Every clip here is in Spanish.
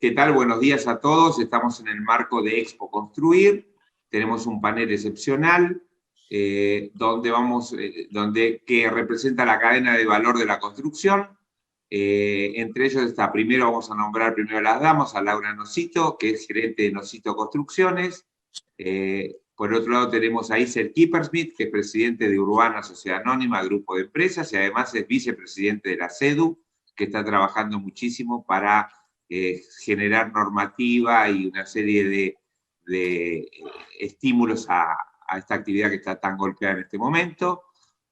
¿Qué tal? Buenos días a todos. Estamos en el marco de Expo Construir. Tenemos un panel excepcional que representa la cadena de valor de la construcción. Entre ellos está, primero vamos a nombrar primero las damas, a Laura Nocito, que es gerente de Nocito Construcciones. Por otro lado tenemos a Isel Kippersmith, que es presidente de Urbana Sociedad Anónima, grupo de empresas, y además es vicepresidente de la CEDU, que está trabajando muchísimo para generar normativa y una serie de estímulos a esta actividad que está tan golpeada en este momento.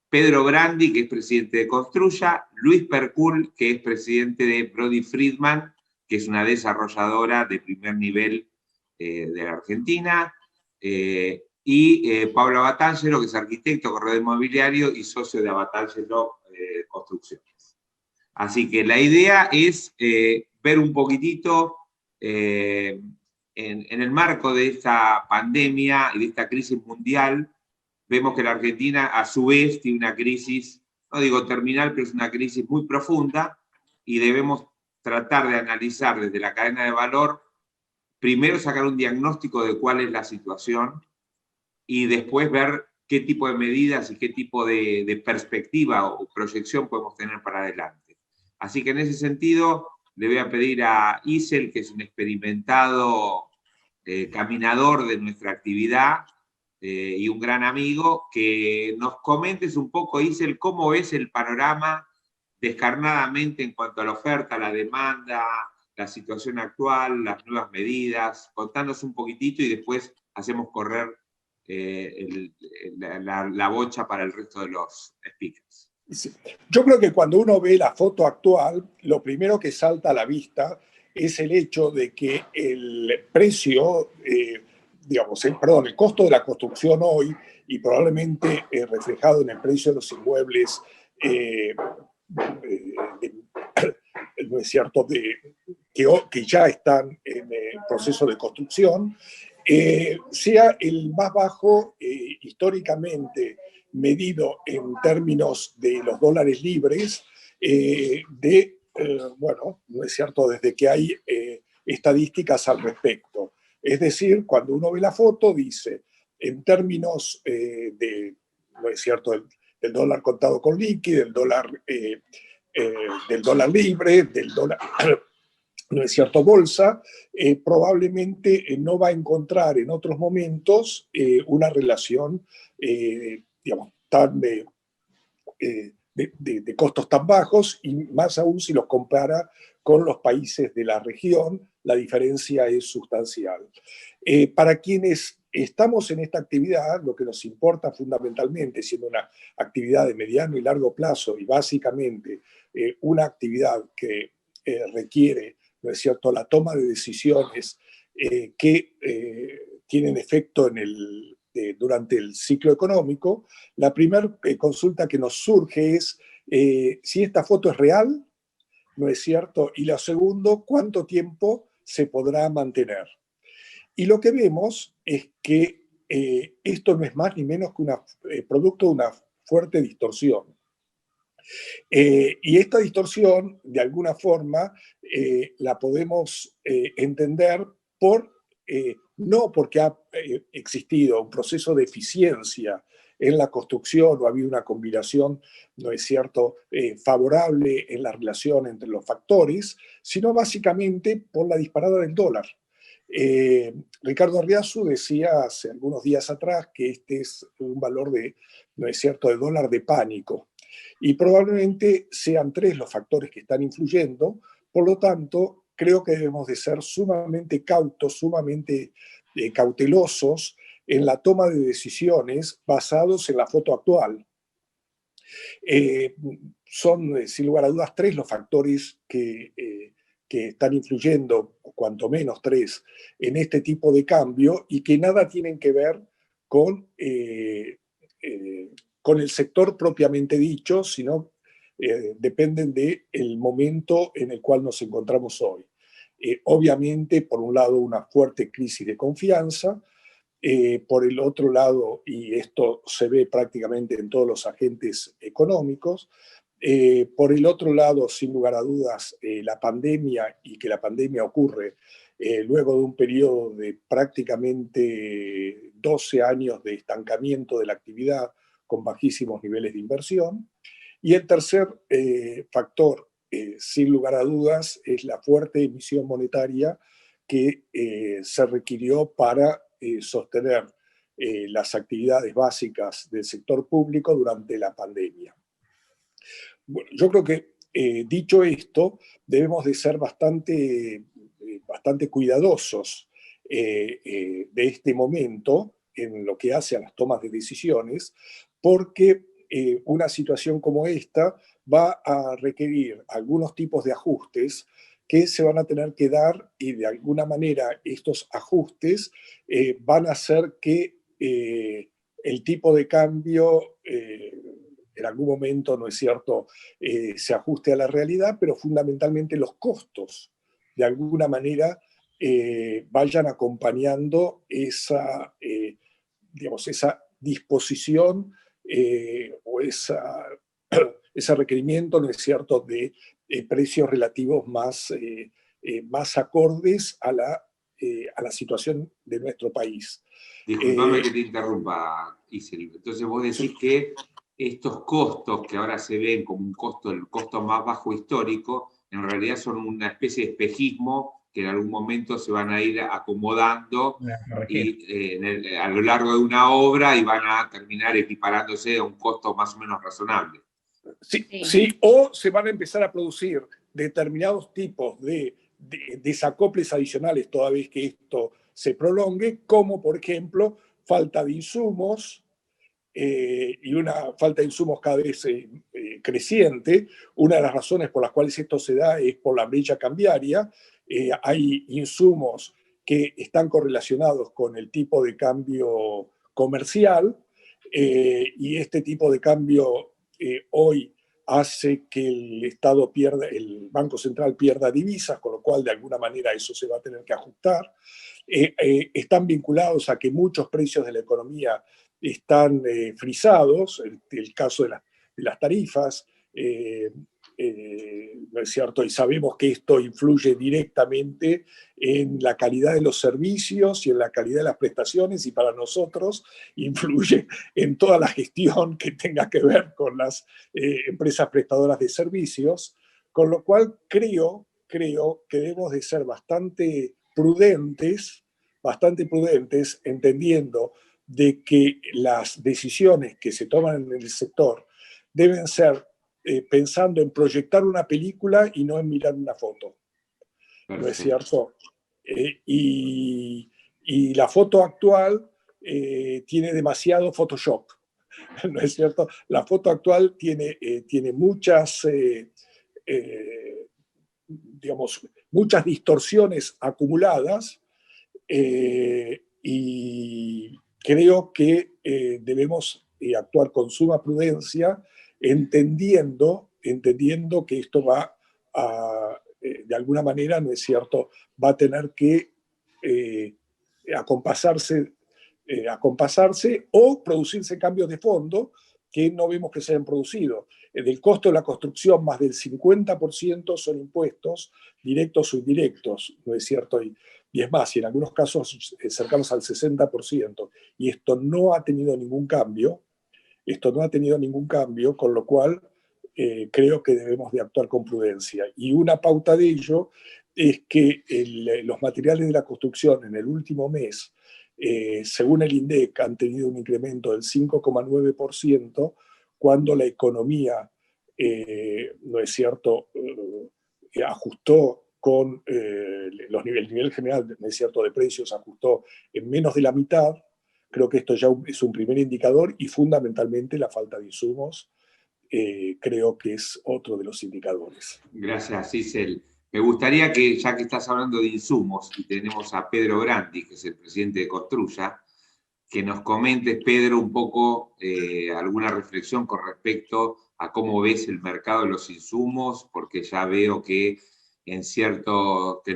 Pedro Brandi, que es presidente de Construya. Luis Percul, que es presidente de Brody Friedman, que es una desarrolladora de primer nivel de la Argentina. Y Pablo Abatangelo, que es arquitecto, corredor inmobiliario y socio de Abatangelo Construcciones. Así que la idea es ver un poquitito en el marco de esta pandemia y de esta crisis mundial. Vemos que la Argentina a su vez tiene una crisis, no digo terminal, pero es una crisis muy profunda, y debemos tratar de analizar desde la cadena de valor, primero sacar un diagnóstico de cuál es la situación y después ver qué tipo de medidas y qué tipo de perspectiva o proyección podemos tener para adelante. Así que en ese sentido le voy a pedir a Isel, que es un experimentado caminador de nuestra actividad y un gran amigo, que nos comentes un poco, Isel, cómo ves el panorama descarnadamente en cuanto a la oferta, la demanda, la situación actual, las nuevas medidas. Contanos un poquitito y después hacemos correr la bocha para el resto de los speakers. Sí. Yo creo que cuando uno ve la foto actual, lo primero que salta a la vista es el hecho de que el precio, el costo de la construcción hoy, y probablemente reflejado en el precio de los inmuebles, no es cierto, que ya están en proceso de construcción, sea el más bajo históricamente, medido en términos de los dólares libres, no es cierto, desde que hay estadísticas al respecto. Es decir, cuando uno ve la foto, dice, en términos no es cierto, del dólar contado con liqui, del dólar libre, del dólar, no es cierto, bolsa, probablemente no va a encontrar en otros momentos una relación tan de costos tan bajos, y más aún si los compara con los países de la región, la diferencia es sustancial. Para quienes estamos en esta actividad, lo que nos importa fundamentalmente, siendo una actividad de mediano y largo plazo y básicamente una actividad que requiere, ¿no es cierto?, la toma de decisiones que tienen efecto durante el ciclo económico. La primera consulta que nos surge es si esta foto es real, ¿no es cierto? Y la segunda, ¿cuánto tiempo se podrá mantener? Y lo que vemos es que esto no es más ni menos que producto de una fuerte distorsión. Y esta distorsión, de alguna forma, la podemos entender no porque ha existido un proceso de eficiencia en la construcción o ha habido una combinación, no es cierto, favorable en la relación entre los factores, sino básicamente por la disparada del dólar. Ricardo Arriazu decía hace algunos días atrás que este es un valor no es cierto, de dólar de pánico. Y probablemente sean tres los factores que están influyendo. Por lo tanto, creo que debemos de ser sumamente cautos, sumamente cautelosos en la toma de decisiones basados en la foto actual. Son, sin lugar a dudas, tres los factores que están influyendo, o cuanto menos tres, en este tipo de cambio, y que nada tienen que ver con el sector propiamente dicho, sino dependen del momento en el cual nos encontramos hoy. Obviamente, por un lado, una fuerte crisis de confianza, por el otro lado, y esto se ve prácticamente en todos los agentes económicos, Por el otro lado, sin lugar a dudas, la pandemia, y que la pandemia ocurre luego de un periodo de prácticamente 12 años de estancamiento de la actividad con bajísimos niveles de inversión. Y el tercer factor, sin lugar a dudas, es la fuerte emisión monetaria que se requirió para sostener las actividades básicas del sector público durante la pandemia. Bueno, yo creo que dicho esto, debemos de ser bastante cuidadosos de este momento en lo que hace a las tomas de decisiones, porque una situación como esta va a requerir algunos tipos de ajustes que se van a tener que dar, y de alguna manera estos ajustes van a hacer que el tipo de cambio en algún momento, ¿no es cierto?, se ajuste a la realidad, pero fundamentalmente los costos, de alguna manera, vayan acompañando esa, digamos, esa disposición o ese requerimiento, ¿no es cierto?, de precios relativos más acordes a la situación de nuestro país. Disculpame que te interrumpa, Isel. Entonces vos decís que estos costos que ahora se ven como un costo, el costo más bajo histórico, en realidad son una especie de espejismo que en algún momento se van a ir acomodando y, a lo largo de una obra, y van a terminar equiparándose a un costo más o menos razonable. Sí, sí, o se van a empezar a producir determinados tipos de desacoples adicionales toda vez que esto se prolongue, como por ejemplo falta de insumos, y una falta de insumos cada vez creciente. Una de las razones por las cuales esto se da es por la brecha cambiaria. Hay insumos que están correlacionados con el tipo de cambio comercial, y este tipo de cambio hoy hace que el Estado pierda, el Banco Central pierda divisas, con lo cual de alguna manera eso se va a tener que ajustar. Están vinculados a que muchos precios de la economía están frisados, el caso de las tarifas, ¿no es cierto? Y sabemos que esto influye directamente en la calidad de los servicios y en la calidad de las prestaciones, y para nosotros influye en toda la gestión que tenga que ver con las empresas prestadoras de servicios, con lo cual creo que debemos de ser bastante prudentes, entendiendo de que las decisiones que se toman en el sector deben ser pensando en proyectar una película y no en mirar una foto. Perfecto. ¿No es cierto? Y la foto actual tiene demasiado Photoshop, ¿no es cierto? La foto actual tiene muchas, digamos, muchas distorsiones acumuladas, y creo que debemos actuar con suma prudencia, entendiendo que esto va a, de alguna manera, ¿no es cierto?, va a tener que acompasarse o producirse cambios de fondo que no vemos que se hayan producido. Del costo de la construcción, más del 50% son impuestos directos o indirectos, ¿no es cierto? Y es más, y en algunos casos cercanos al 60%, y esto no ha tenido ningún cambio, con lo cual creo que debemos de actuar con prudencia. Y una pauta de ello es que los materiales de la construcción en el último mes, según el INDEC, han tenido un incremento del 5,9%, cuando la economía, ¿no es cierto?, ajustó con el nivel general, ¿no es cierto?, de precios, ajustó en menos de la mitad. Creo que esto ya es un primer indicador, y fundamentalmente la falta de insumos creo que es otro de los indicadores. Gracias, Isel. Me gustaría que, ya que estás hablando de insumos, y tenemos a Pedro Grandi, que es el presidente de Construya, que nos comentes, Pedro, un poco alguna reflexión con respecto a cómo ves el mercado de los insumos, porque ya veo que en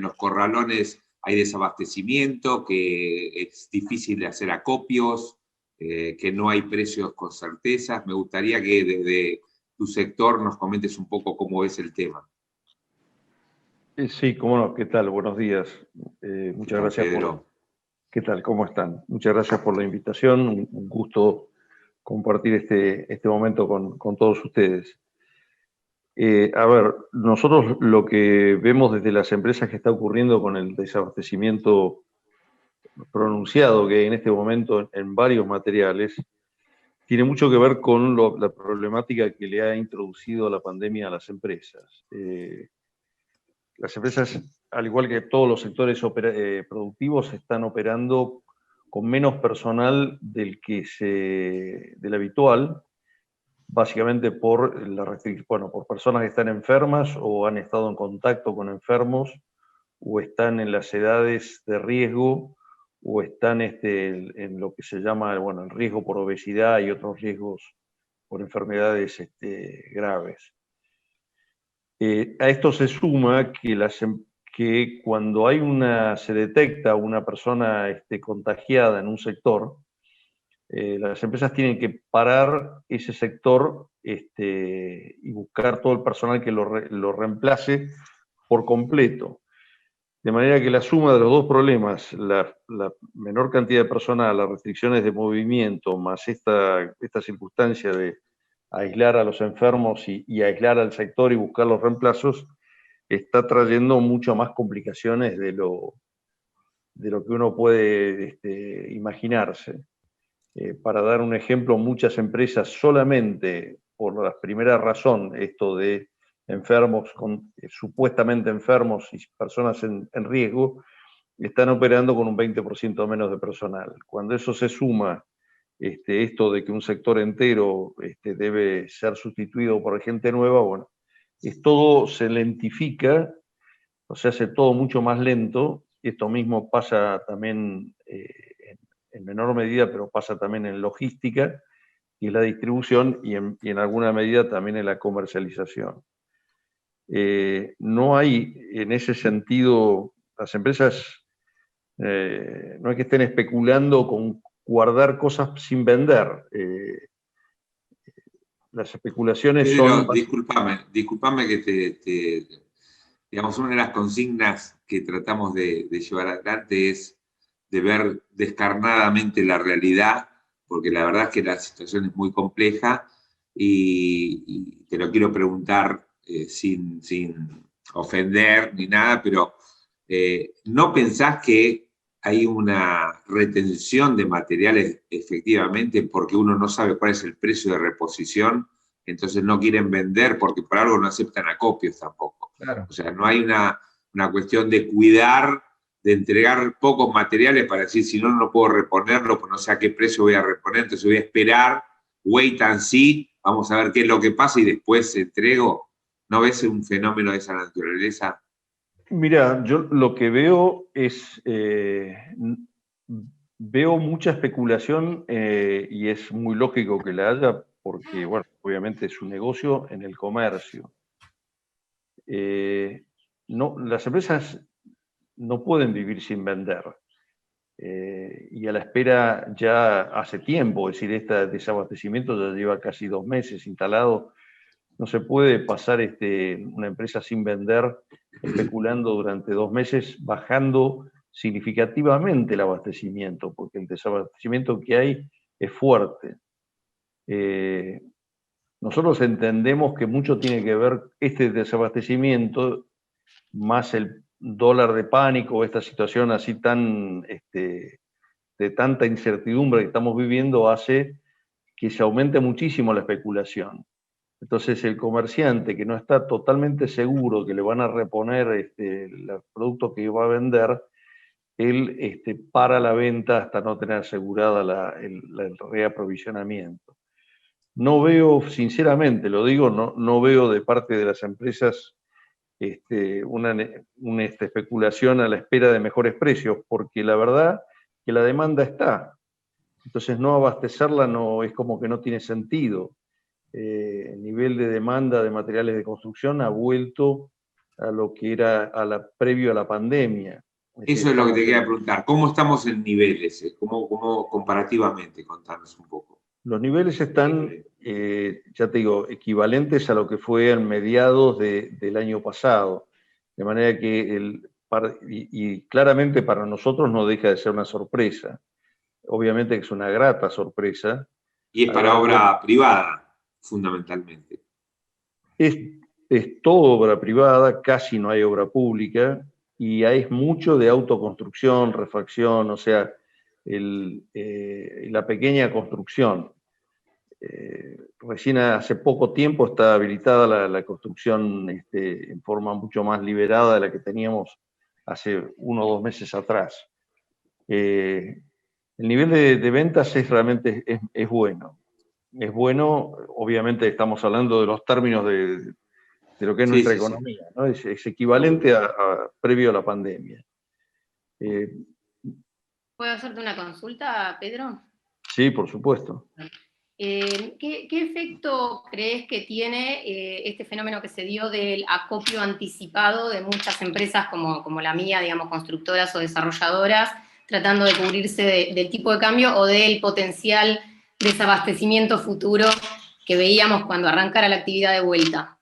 los corralones hay desabastecimiento, que es difícil de hacer acopios, que no hay precios con certezas. Me gustaría que tu sector, nos comentes un poco cómo es el tema. Sí, cómo no, ¿qué tal? Buenos días. Muchas gracias Pedro. ¿Qué tal? ¿Cómo están? Muchas gracias por la invitación, un gusto compartir este momento con todos ustedes. A ver, nosotros lo que vemos desde las empresas que está ocurriendo con el desabastecimiento pronunciado que hay en este momento en varios materiales, tiene mucho que ver con la problemática que le ha introducido la pandemia a las empresas. Las empresas, al igual que todos los sectores productivos, están operando con menos personal del habitual, básicamente por por personas que están enfermas o han estado en contacto con enfermos, o están en las edades de riesgo, o están en lo que se llama el riesgo por obesidad y otros riesgos por enfermedades graves. A esto se suma que cuando se detecta una persona contagiada en un sector, las empresas tienen que parar ese sector y buscar todo el personal que lo reemplace por completo. De manera que la suma de los dos problemas, la menor cantidad de personal, las restricciones de movimiento, más esta circunstancia de aislar a los enfermos y aislar al sector y buscar los reemplazos, está trayendo mucho más complicaciones de lo que uno puede imaginarse. Para dar un ejemplo, muchas empresas solamente por la primera razón, esto de enfermos, supuestamente enfermos y personas en riesgo, están operando con un 20% menos de personal. Cuando eso se suma, esto de que un sector entero debe ser sustituido por gente nueva, todo se lentifica, o se hace todo mucho más lento. Esto mismo pasa también en menor medida, pero pasa también en logística y en la distribución y en alguna medida también en la comercialización. No hay, en ese sentido, las empresas no es que estén especulando con guardar cosas sin vender. Las especulaciones Pedro, son... discúlpame que digamos, una de las consignas que tratamos de llevar adelante es de ver descarnadamente la realidad, porque la verdad es que la situación es muy compleja y te lo quiero preguntar sin ofender ni nada, pero ¿no pensás que hay una retención de materiales efectivamente porque uno no sabe cuál es el precio de reposición? Entonces no quieren vender porque por algo no aceptan acopios tampoco. Claro. O sea, no hay una cuestión de cuidar, de entregar pocos materiales para decir, si no, no puedo reponerlo, pues no sé a qué precio voy a reponer, entonces voy a esperar, wait and see, vamos a ver qué es lo que pasa y después entrego. ¿No ves un fenómeno de esa naturaleza? Mira, yo lo que veo es, veo mucha especulación y es muy lógico que la haya porque, obviamente es un negocio en el comercio. Las empresas no pueden vivir sin vender. Y a la espera ya hace tiempo, es decir, este desabastecimiento ya lleva casi 2 meses instalado. No se puede pasar una empresa sin vender, especulando durante 2 meses, bajando significativamente el abastecimiento, porque el desabastecimiento que hay es fuerte. Nosotros entendemos que mucho tiene que ver este desabastecimiento, más el dólar de pánico, esta situación así de tanta incertidumbre que estamos viviendo, hace que se aumente muchísimo la especulación. Entonces el comerciante que no está totalmente seguro que le van a reponer los productos que va a vender, él para la venta hasta no tener asegurada el reaprovisionamiento. No veo, sinceramente lo digo, no veo de parte de las empresas una especulación a la espera de mejores precios, porque la verdad que la demanda está. Entonces no abastecerla es como que no tiene sentido. El nivel de demanda de materiales de construcción ha vuelto a lo que era previo a la pandemia. Eso es lo que te quería preguntar. ¿Cómo estamos en niveles? ¿Cómo comparativamente? Contanos un poco. Los niveles están ya te digo, equivalentes a lo que fue en mediados del año pasado. De manera que, y claramente para nosotros no deja de ser una sorpresa. Obviamente que es una grata sorpresa. Y es para obra privada, fundamentalmente. Es todo obra privada, casi no hay obra pública, y hay mucho de autoconstrucción, refacción, o sea, la pequeña construcción. Recién hace poco tiempo está habilitada la construcción en forma mucho más liberada de la que teníamos hace 1 o 2 meses atrás. El nivel de ventas realmente es bueno. Es bueno, obviamente estamos hablando de los términos de lo que es nuestra economía, ¿no? Es equivalente a previo a la pandemia. ¿Puedo hacerte una consulta, Pedro? Sí, por supuesto. ¿Qué efecto crees que tiene este fenómeno que se dio del acopio anticipado de muchas empresas como la mía, digamos, constructoras o desarrolladoras, tratando de cubrirse del tipo de cambio o del potencial desabastecimiento futuro que veíamos cuando arrancara la actividad de vuelta?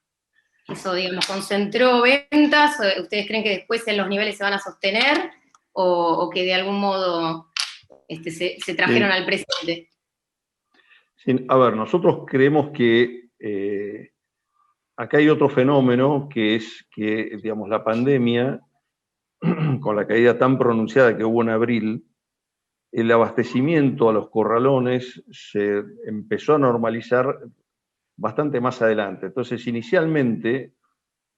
Eso, digamos, concentró ventas. ¿Ustedes creen que después en los niveles se van a sostener o que de algún modo se trajeron al presente? Sí, a ver, nosotros creemos que acá hay otro fenómeno que es que, digamos, la pandemia, con la caída tan pronunciada que hubo en abril, el abastecimiento a los corralones se empezó a normalizar bastante más adelante. Entonces, inicialmente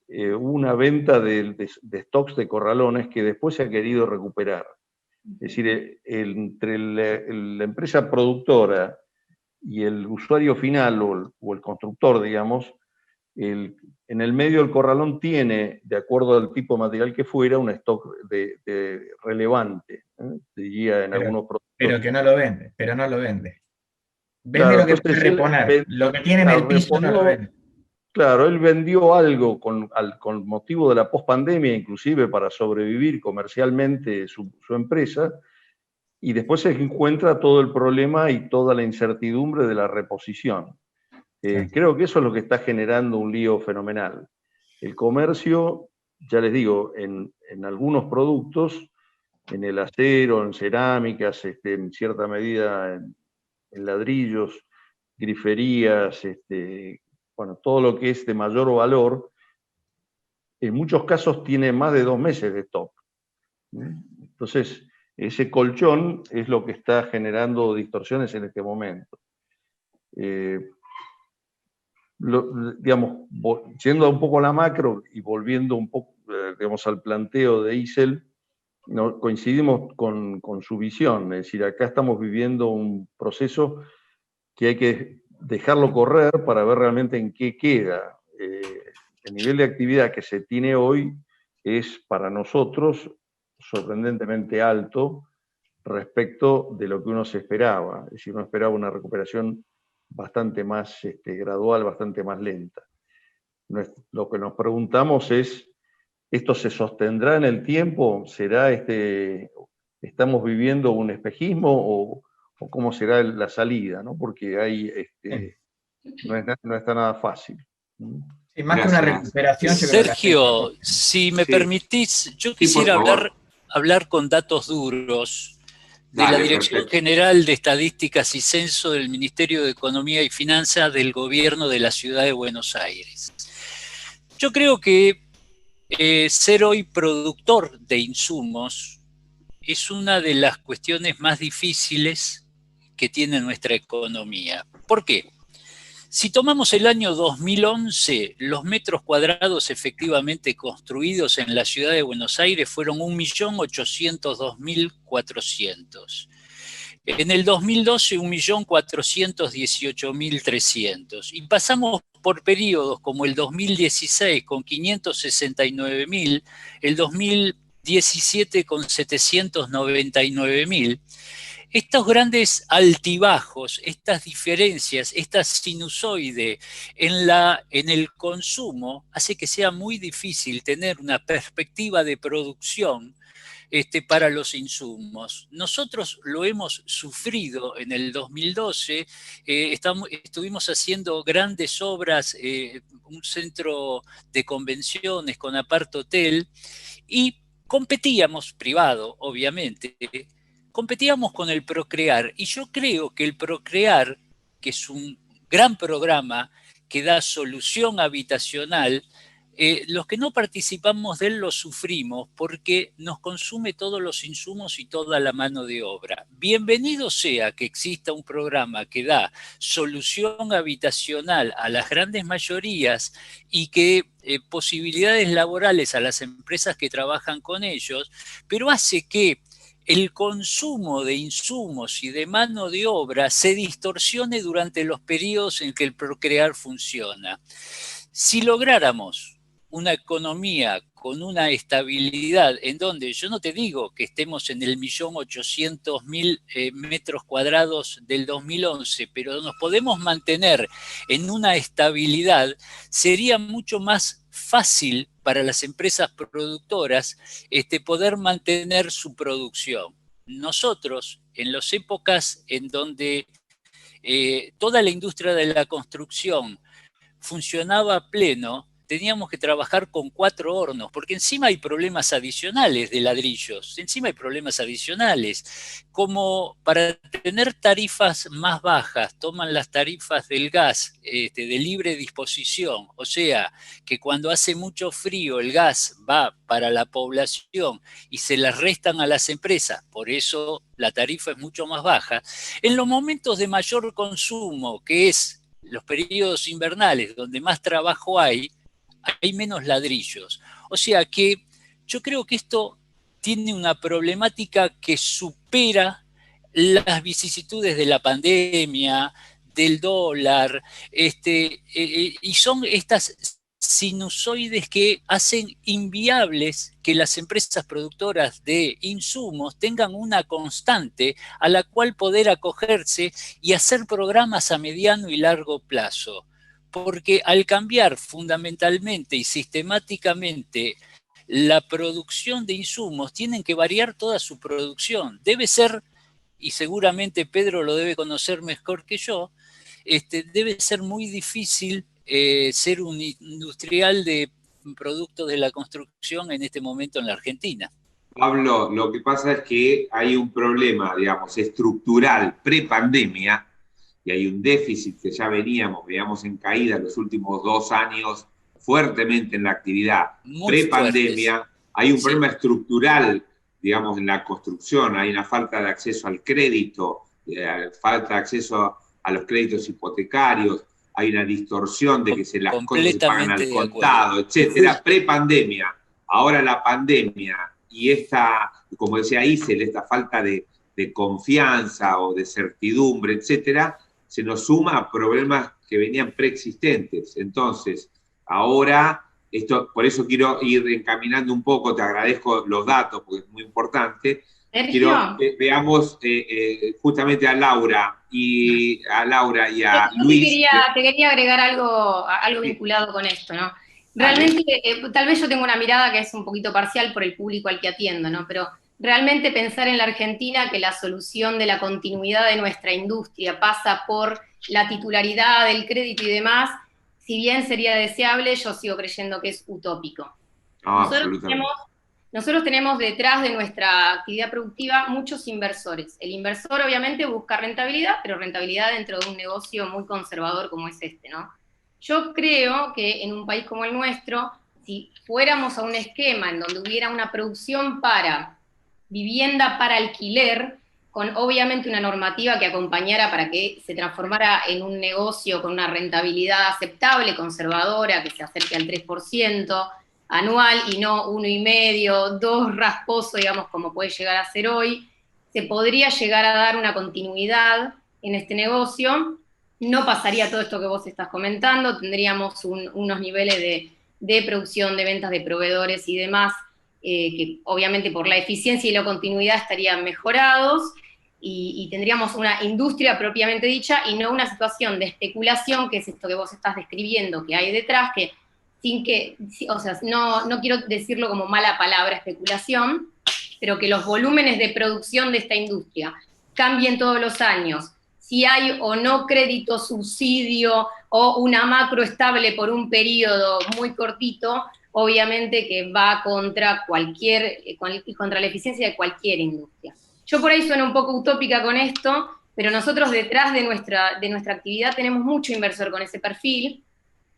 hubo una venta de stocks de corralones que después se ha querido recuperar. Es decir, entre la empresa productora y el usuario final o el constructor, digamos, en el medio del corralón tiene, de acuerdo al tipo de material que fuera, un stock relevante, diría en algunos productos. Pero que no lo vende, Vende Claro, lo que puede reponer, lo que tiene en el piso no lo vende. Claro, él vendió algo con motivo de la pospandemia, inclusive para sobrevivir comercialmente su empresa, y después se encuentra todo el problema y toda la incertidumbre de la reposición. Sí. Creo que eso es lo que está generando un lío fenomenal. El comercio, ya les digo, en algunos productos, en el acero, en cerámicas, en cierta medida en ladrillos, griferías, bueno, todo lo que es de mayor valor, en muchos casos tiene más de 2 meses de stock. Entonces, ese colchón es lo que está generando distorsiones en este momento. Digamos, yendo un poco a la macro y volviendo un poco, digamos, al planteo de Isel, ¿no? Coincidimos con su visión, es decir, acá estamos viviendo un proceso que hay que dejarlo correr para ver realmente en qué queda. El nivel de actividad que se tiene hoy es para nosotros sorprendentemente alto respecto de lo que uno se esperaba. Es decir, uno esperaba una recuperación bastante más gradual, bastante más lenta. Lo que nos preguntamos es, ¿esto se sostendrá en el tiempo? ¿Será estamos viviendo un espejismo o cómo será la salida? ¿No? Porque hay, no está nada fácil. Sí, más que una recuperación. Sergio, si me permitís, yo quisiera hablar con datos duros de la Dirección General de Estadísticas y Censo del Ministerio de Economía y Finanzas del Gobierno de la Ciudad de Buenos Aires. Yo creo que ser hoy productor de insumos es una de las cuestiones más difíciles que tiene nuestra economía. ¿Por qué? Si tomamos el año 2011, los metros cuadrados efectivamente construidos en la ciudad de Buenos Aires fueron 1.802.400. En el 2012, 1.418.300. Y pasamos por periodos como el 2016 con 569.000, el 2017 con 799.000. Estos grandes altibajos, estas diferencias, esta sinusoide en el consumo hace que sea muy difícil tener una perspectiva de producción para los insumos. Nosotros lo hemos sufrido en el 2012, estuvimos haciendo grandes obras, un centro de convenciones con apart hotel, y competíamos, privado obviamente, competíamos con el Procrear, y yo creo que el Procrear, que es un gran programa que da solución habitacional, los que no participamos de él lo sufrimos porque nos consume todos los insumos y toda la mano de obra. Bienvenido sea que exista un programa que da solución habitacional a las grandes mayorías y que posibilidades laborales a las empresas que trabajan con ellos, pero hace que el consumo de insumos y de mano de obra se distorsione durante los periodos en que el Procrear funciona. Si lográramos una economía con una estabilidad en donde, yo no te digo que estemos en el 1.800.000 metros cuadrados del 2011, pero nos podemos mantener en una estabilidad, sería mucho más fácil para las empresas productoras poder mantener su producción. Nosotros, en las épocas en donde toda la industria de la construcción funcionaba a pleno, teníamos que trabajar con 4 hornos, porque encima hay problemas adicionales de ladrillos, encima hay problemas adicionales, como para tener tarifas más bajas, toman las tarifas del gas de libre disposición, o sea, que cuando hace mucho frío el gas va para la población y se las restan a las empresas, por eso la tarifa es mucho más baja. En los momentos de mayor consumo, que es los periodos invernales, donde más trabajo hay menos ladrillos. O sea que yo creo que esto tiene una problemática que supera las vicisitudes de la pandemia, del dólar, y son estas sinusoides que hacen inviables que las empresas productoras de insumos tengan una constante a la cual poder acogerse y hacer programas a mediano y largo plazo. Porque al cambiar fundamentalmente y sistemáticamente la producción de insumos, tienen que variar toda su producción. Debe ser, y seguramente Pedro lo debe conocer mejor que yo, debe ser muy difícil ser un industrial de productos de la construcción en este momento en la Argentina. Pablo, lo que pasa es que hay un problema, digamos, estructural pre-pandemia, y hay un déficit que ya veíamos en caída los últimos 2 años fuertemente en la actividad pre-pandemia. Hay un problema estructural, digamos, en la construcción, hay una falta de acceso al crédito, falta de acceso a los créditos hipotecarios, hay una distorsión de que las cosas se pagan al contado, etcétera, pre-pandemia. Ahora la pandemia y esta, como decía Isel, esta falta de confianza o de certidumbre, etcétera, se nos suma a problemas que venían preexistentes. Entonces, ahora, por eso quiero ir encaminando un poco, te agradezco los datos, porque es muy importante. Sergio. Quiero que veamos justamente a Laura y a Luis. Te quería agregar algo vinculado con esto, ¿no? Realmente, tal vez yo tengo una mirada que es un poquito parcial por el público al que atiendo, ¿no? Pero realmente pensar en la Argentina que la solución de la continuidad de nuestra industria pasa por la titularidad del crédito y demás, si bien sería deseable, yo sigo creyendo que es utópico. Nosotros tenemos detrás de nuestra actividad productiva muchos inversores. El inversor obviamente busca rentabilidad, pero rentabilidad dentro de un negocio muy conservador como es este, ¿no? Yo creo que en un país como el nuestro, si fuéramos a un esquema en donde hubiera una producción para vivienda para alquiler, con obviamente una normativa que acompañara para que se transformara en un negocio con una rentabilidad aceptable, conservadora, que se acerque al 3% anual y no 1,5%, 2% rasposo, digamos, como puede llegar a ser hoy, se podría llegar a dar una continuidad en este negocio, no pasaría todo esto que vos estás comentando, tendríamos unos niveles de producción, de ventas de proveedores y demás, que obviamente por la eficiencia y la continuidad estarían mejorados, y tendríamos una industria propiamente dicha y no una situación de especulación, que es esto que vos estás describiendo, que hay detrás, que o sea, no quiero decirlo como mala palabra especulación, pero que los volúmenes de producción de esta industria cambien todos los años, si hay o no crédito, subsidio o una macro estable por un periodo muy cortito, obviamente que va contra contra la eficiencia de cualquier industria. Yo por ahí sueno un poco utópica con esto, pero nosotros detrás de nuestra actividad tenemos mucho inversor con ese perfil.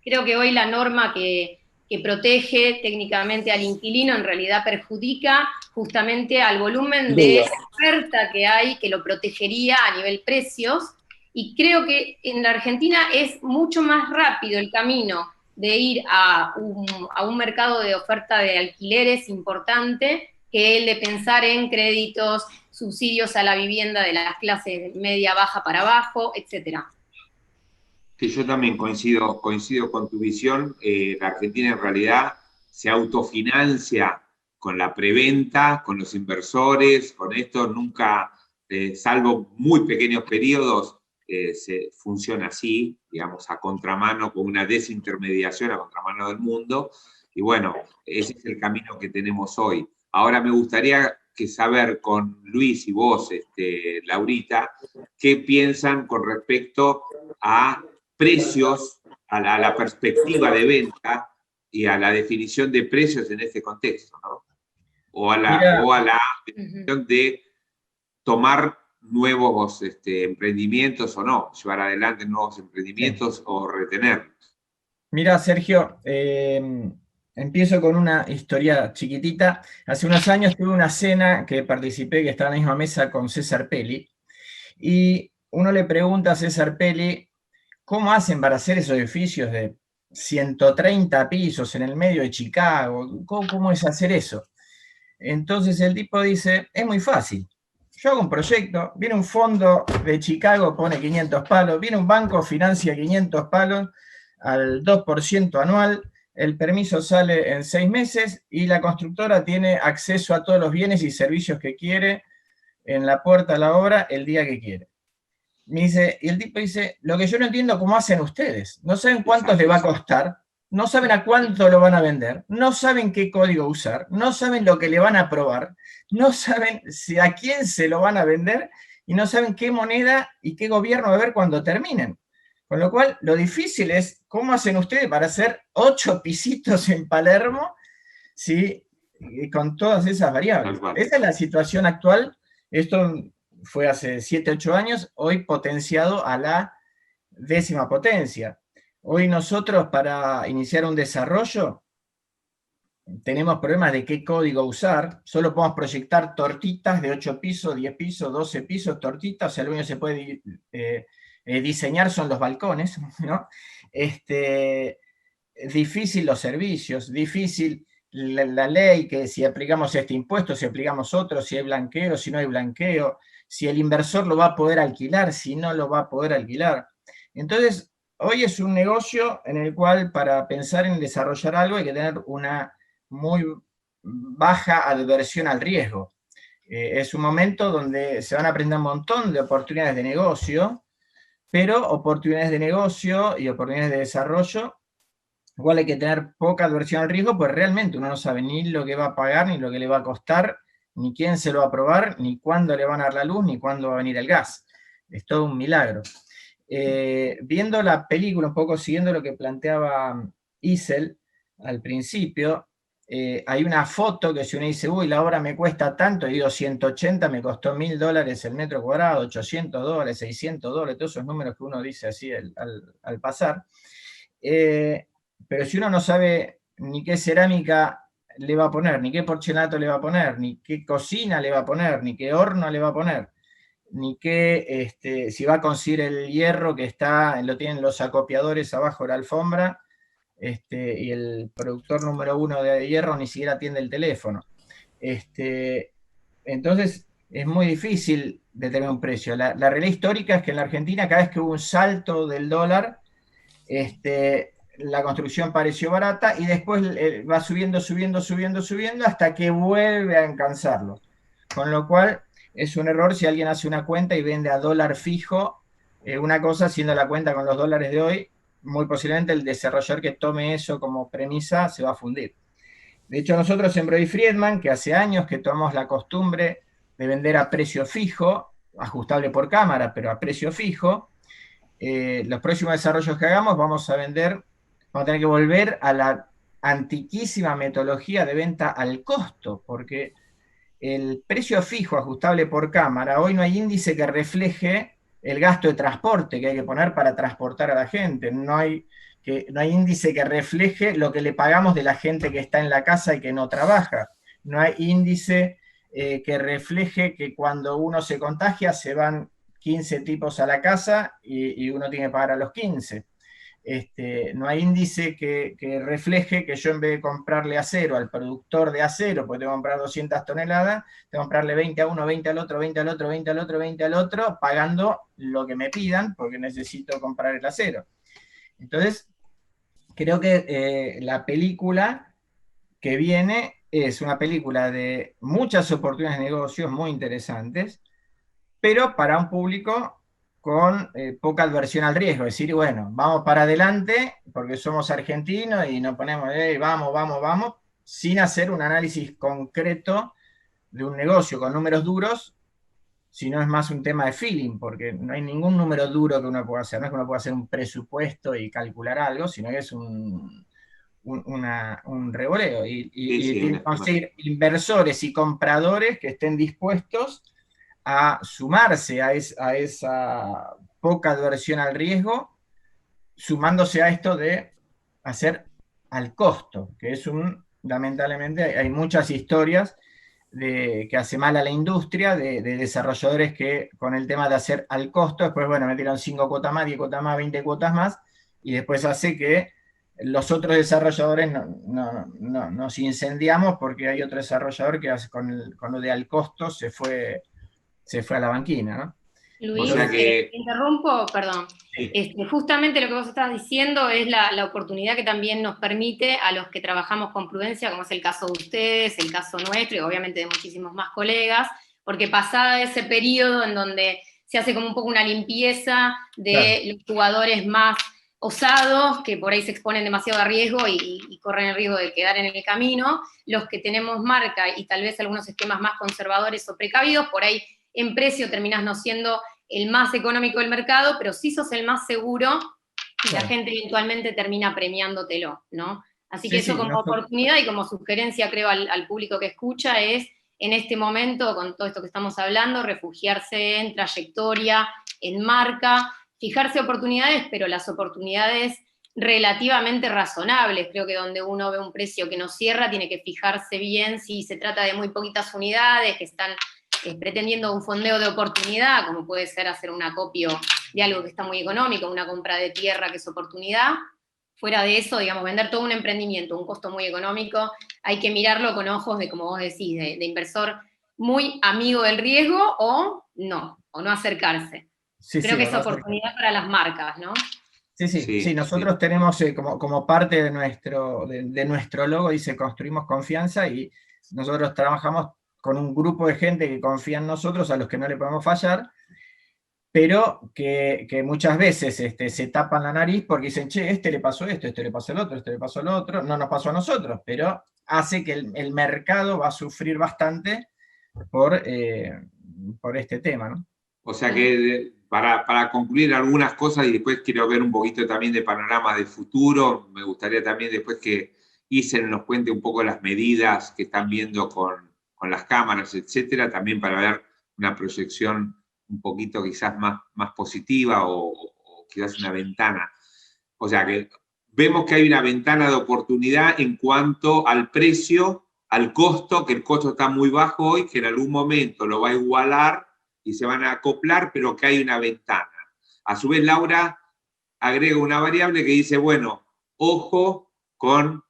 Creo que hoy la norma que protege técnicamente al inquilino en realidad perjudica justamente al volumen de oferta que hay, que lo protegería a nivel precios, y creo que en la Argentina es mucho más rápido el camino de ir a un mercado de oferta de alquileres importante que el de pensar en créditos, subsidios a la vivienda de las clases media, baja para abajo, etcétera. Sí, yo también coincido con tu visión. La Argentina en realidad se autofinancia con la preventa, con los inversores, con esto nunca, salvo muy pequeños periodos, se funciona así, digamos, a contramano, con una desintermediación a contramano del mundo. Y bueno, ese es el camino que tenemos hoy. Ahora me gustaría saber con Luis y vos, Laurita, qué piensan con respecto a precios, a la perspectiva de venta y a la definición de precios en este contexto, ¿no? O a la definición de tomar nuevos emprendimientos o no, llevar adelante nuevos emprendimientos o retenerlos. Mira, Sergio, empiezo con una historia chiquitita. Hace unos años tuve una cena que participé, que estaba en la misma mesa con César Pelli, y uno le pregunta a César Pelli, ¿cómo hacen para hacer esos edificios de 130 pisos en el medio de Chicago? ¿Cómo es hacer eso? Entonces el tipo dice, es muy fácil. Yo hago un proyecto, viene un fondo de Chicago, pone 500 palos, viene un banco, financia 500 palos al 2% anual, el permiso sale en 6 meses y la constructora tiene acceso a todos los bienes y servicios que quiere en la puerta de la obra el día que quiere. Me dice, y el tipo dice, lo que yo no entiendo cómo hacen ustedes, no saben cuánto les va a costar, no saben a cuánto lo van a vender, no saben qué código usar, no saben lo que le van a probar, no saben a quién se lo van a vender y no saben qué moneda y qué gobierno va a haber cuando terminen. Con lo cual, lo difícil es cómo hacen ustedes para hacer 8 pisitos en Palermo, ¿sí? Con todas esas variables. Esa es la situación actual. Esto fue hace 7, 8 años, hoy potenciado a la 10ª potencia. Hoy nosotros para iniciar un desarrollo tenemos problemas de qué código usar, solo podemos proyectar tortitas de 8 pisos, 10 pisos, 12 pisos, tortitas, o sea, lo único que se puede diseñar son los balcones, ¿no? Difícil los servicios, difícil la ley, que si aplicamos este impuesto, si aplicamos otro, si hay blanqueo, si no hay blanqueo, si el inversor lo va a poder alquilar, si no lo va a poder alquilar. Entonces, hoy es un negocio en el cual para pensar en desarrollar algo hay que tener una muy baja adversión al riesgo. Es un momento donde se van a aprender un montón de oportunidades de negocio, pero oportunidades de negocio y oportunidades de desarrollo, igual hay que tener poca adversión al riesgo, pues realmente uno no sabe ni lo que va a pagar, ni lo que le va a costar, ni quién se lo va a probar, ni cuándo le van a dar la luz, ni cuándo va a venir el gas. Es todo un milagro. Viendo la película, un poco siguiendo lo que planteaba Isel al principio, hay una foto que si uno dice, uy, la obra me cuesta tanto, y digo 180, me costó $1000 el metro cuadrado, $800, $600, todos esos números que uno dice así al pasar. Pero si uno no sabe ni qué cerámica le va a poner, ni qué porcelanato le va a poner, ni qué cocina le va a poner, ni qué horno le va a poner, ni qué, si va a conseguir el hierro que lo tienen los acopiadores abajo de la alfombra, y el productor número 1 de hierro ni siquiera atiende el teléfono. Entonces, es muy difícil determinar un precio. La realidad histórica es que en la Argentina, cada vez que hubo un salto del dólar, la construcción pareció barata y después va subiendo, hasta que vuelve a alcanzarlo. Con lo cual, es un error si alguien hace una cuenta y vende a dólar fijo una cosa, haciendo la cuenta con los dólares de hoy, muy posiblemente el desarrollador que tome eso como premisa se va a fundir. De hecho, nosotros en Brody Friedman, que hace años que tomamos la costumbre de vender a precio fijo, ajustable por cámara, pero a precio fijo, los próximos desarrollos que hagamos vamos a tener que volver a la antiquísima metodología de venta al costo, porque el precio fijo ajustable por cámara, hoy no hay índice que refleje el gasto de transporte que hay que poner para transportar a la gente, no hay índice que refleje lo que le pagamos de la gente que está en la casa y que no trabaja, no hay índice que refleje que cuando uno se contagia se van 15 tipos a la casa y uno tiene que pagar a los 15. No hay índice que refleje que yo, en vez de comprarle acero al productor de acero, porque tengo que comprar 200 toneladas, tengo que comprarle 20 a uno, 20 al otro, 20 al otro, 20 al otro, 20 al otro, pagando lo que me pidan, porque necesito comprar el acero. Entonces, creo que la película que viene es una película de muchas oportunidades de negocios muy interesantes, pero para un público con poca adversión al riesgo. Es decir, bueno, vamos para adelante porque somos argentinos y nos ponemos, vamos, vamos, vamos, sin hacer un análisis concreto de un negocio con números duros, sino es más un tema de feeling, porque no hay ningún número duro que uno pueda hacer. No es que uno pueda hacer un presupuesto y calcular algo, sino que es un revoleo. Y tiene que conseguir inversores y compradores que estén dispuestos a sumarse a esa poca adversión al riesgo, sumándose a esto de hacer al costo, que es lamentablemente, hay muchas historias que hace mal a la industria, de desarrolladores que con el tema de hacer al costo, después, bueno, metieron 5 cuotas más, 10 cuotas más, 20 cuotas más, y después hace que los otros desarrolladores nos incendiamos porque hay otro desarrollador que con lo de al costo se fue a la banquina, ¿no? Luis, o sea que... te interrumpo, perdón. Sí. Justamente lo que vos estás diciendo es la oportunidad que también nos permite a los que trabajamos con prudencia, como es el caso de ustedes, el caso nuestro y obviamente de muchísimos más colegas, porque pasada ese periodo en donde se hace como un poco una limpieza de los jugadores más osados, que por ahí se exponen demasiado a riesgo y corren el riesgo de quedar en el camino, los que tenemos marca y tal vez algunos esquemas más conservadores o precavidos, por ahí en precio terminás no siendo el más económico del mercado, pero sí sos el más seguro y la gente eventualmente termina premiándotelo, ¿no? Así que eso como oportunidad y como sugerencia, creo, al público que escucha es, en este momento, con todo esto que estamos hablando, refugiarse en trayectoria, en marca, fijarse oportunidades, pero las oportunidades relativamente razonables. Creo que donde uno ve un precio que no cierra, tiene que fijarse bien si se trata de muy poquitas unidades que están pretendiendo un fondeo de oportunidad, como puede ser hacer un acopio de algo que está muy económico, una compra de tierra que es oportunidad. Fuera de eso, digamos, vender todo un emprendimiento, un costo muy económico, hay que mirarlo con ojos de, como vos decís, de inversor muy amigo del riesgo o no acercarse. Creo que es oportunidad para las marcas, ¿no? Sí, nosotros tenemos como parte de nuestro logo, dice construimos confianza, y nosotros trabajamos con un grupo de gente que confía en nosotros, a los que no le podemos fallar, pero que muchas veces se tapan la nariz porque dicen, che, le pasó esto, le pasó el otro, le pasó lo otro, no nos pasó a nosotros, pero hace que el mercado va a sufrir bastante por este tema, ¿no? O sea que para concluir algunas cosas, y después quiero ver un poquito también de panorama de futuro, me gustaría también después que Isen nos cuente un poco las medidas que están viendo con las cámaras, etcétera, también para ver una proyección un poquito quizás más positiva o quizás una ventana. O sea que vemos que hay una ventana de oportunidad en cuanto al precio, al costo, que el costo está muy bajo hoy, que en algún momento lo va a igualar y se van a acoplar, pero que hay una ventana. A su vez, Laura agrega una variable que dice, bueno, ojo con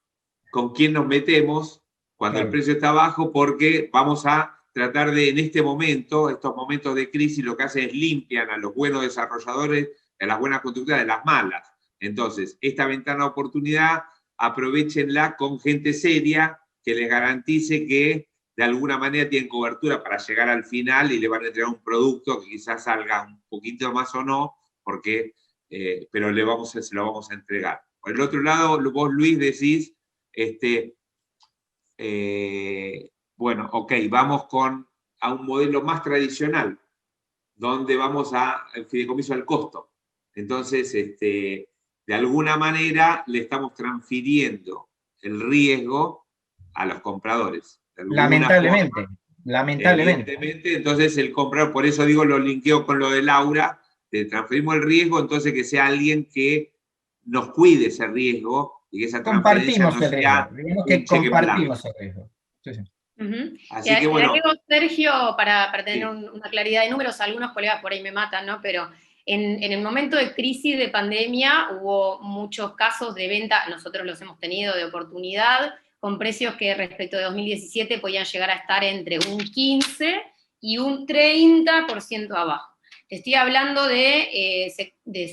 quién nos metemos cuando el precio está bajo, porque vamos a tratar de, en este momento, estos momentos de crisis, lo que hacen es limpian a los buenos desarrolladores, a las buenas constructoras de las malas. Entonces, esta ventana de oportunidad, aprovechenla con gente seria que les garantice que de alguna manera tienen cobertura para llegar al final y le van a entregar un producto que quizás salga un poquito más o no, porque, pero se lo vamos a entregar. Por el otro lado, vos, Luis, decís, bueno, ok, vamos a un modelo más tradicional, donde vamos al fideicomiso al costo. Entonces, de alguna manera le estamos transfiriendo el riesgo a los compradores. Lamentablemente, lamentablemente. Evidentemente, entonces el comprador, por eso digo, lo linkeo con lo de Laura, le transferimos el riesgo, entonces que sea alguien que nos cuide ese riesgo y que esa transferencia no sea digamos que un cheque en blanco. compartimos el riesgo. Sí, sí. Así que bueno. Le agrego, Sergio, para tener una claridad de números, algunos colegas por ahí me matan, ¿no? Pero en el momento de crisis de pandemia hubo muchos casos de venta, nosotros los hemos tenido, de oportunidad, con precios que respecto de 2017 podían llegar a estar entre un 15 y un 30% abajo. Te estoy hablando de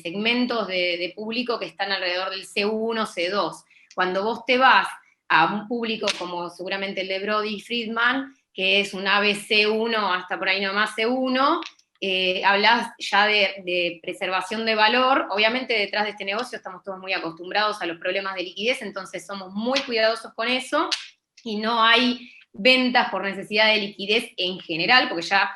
segmentos de público que están alrededor del C1, C2. Cuando vos te vas a un público como seguramente el de Brody Friedman, que es un ABC1 hasta por ahí nomás C1, hablas ya de preservación de valor. Obviamente detrás de este negocio estamos todos muy acostumbrados a los problemas de liquidez, entonces somos muy cuidadosos con eso, y no hay ventas por necesidad de liquidez en general, porque ya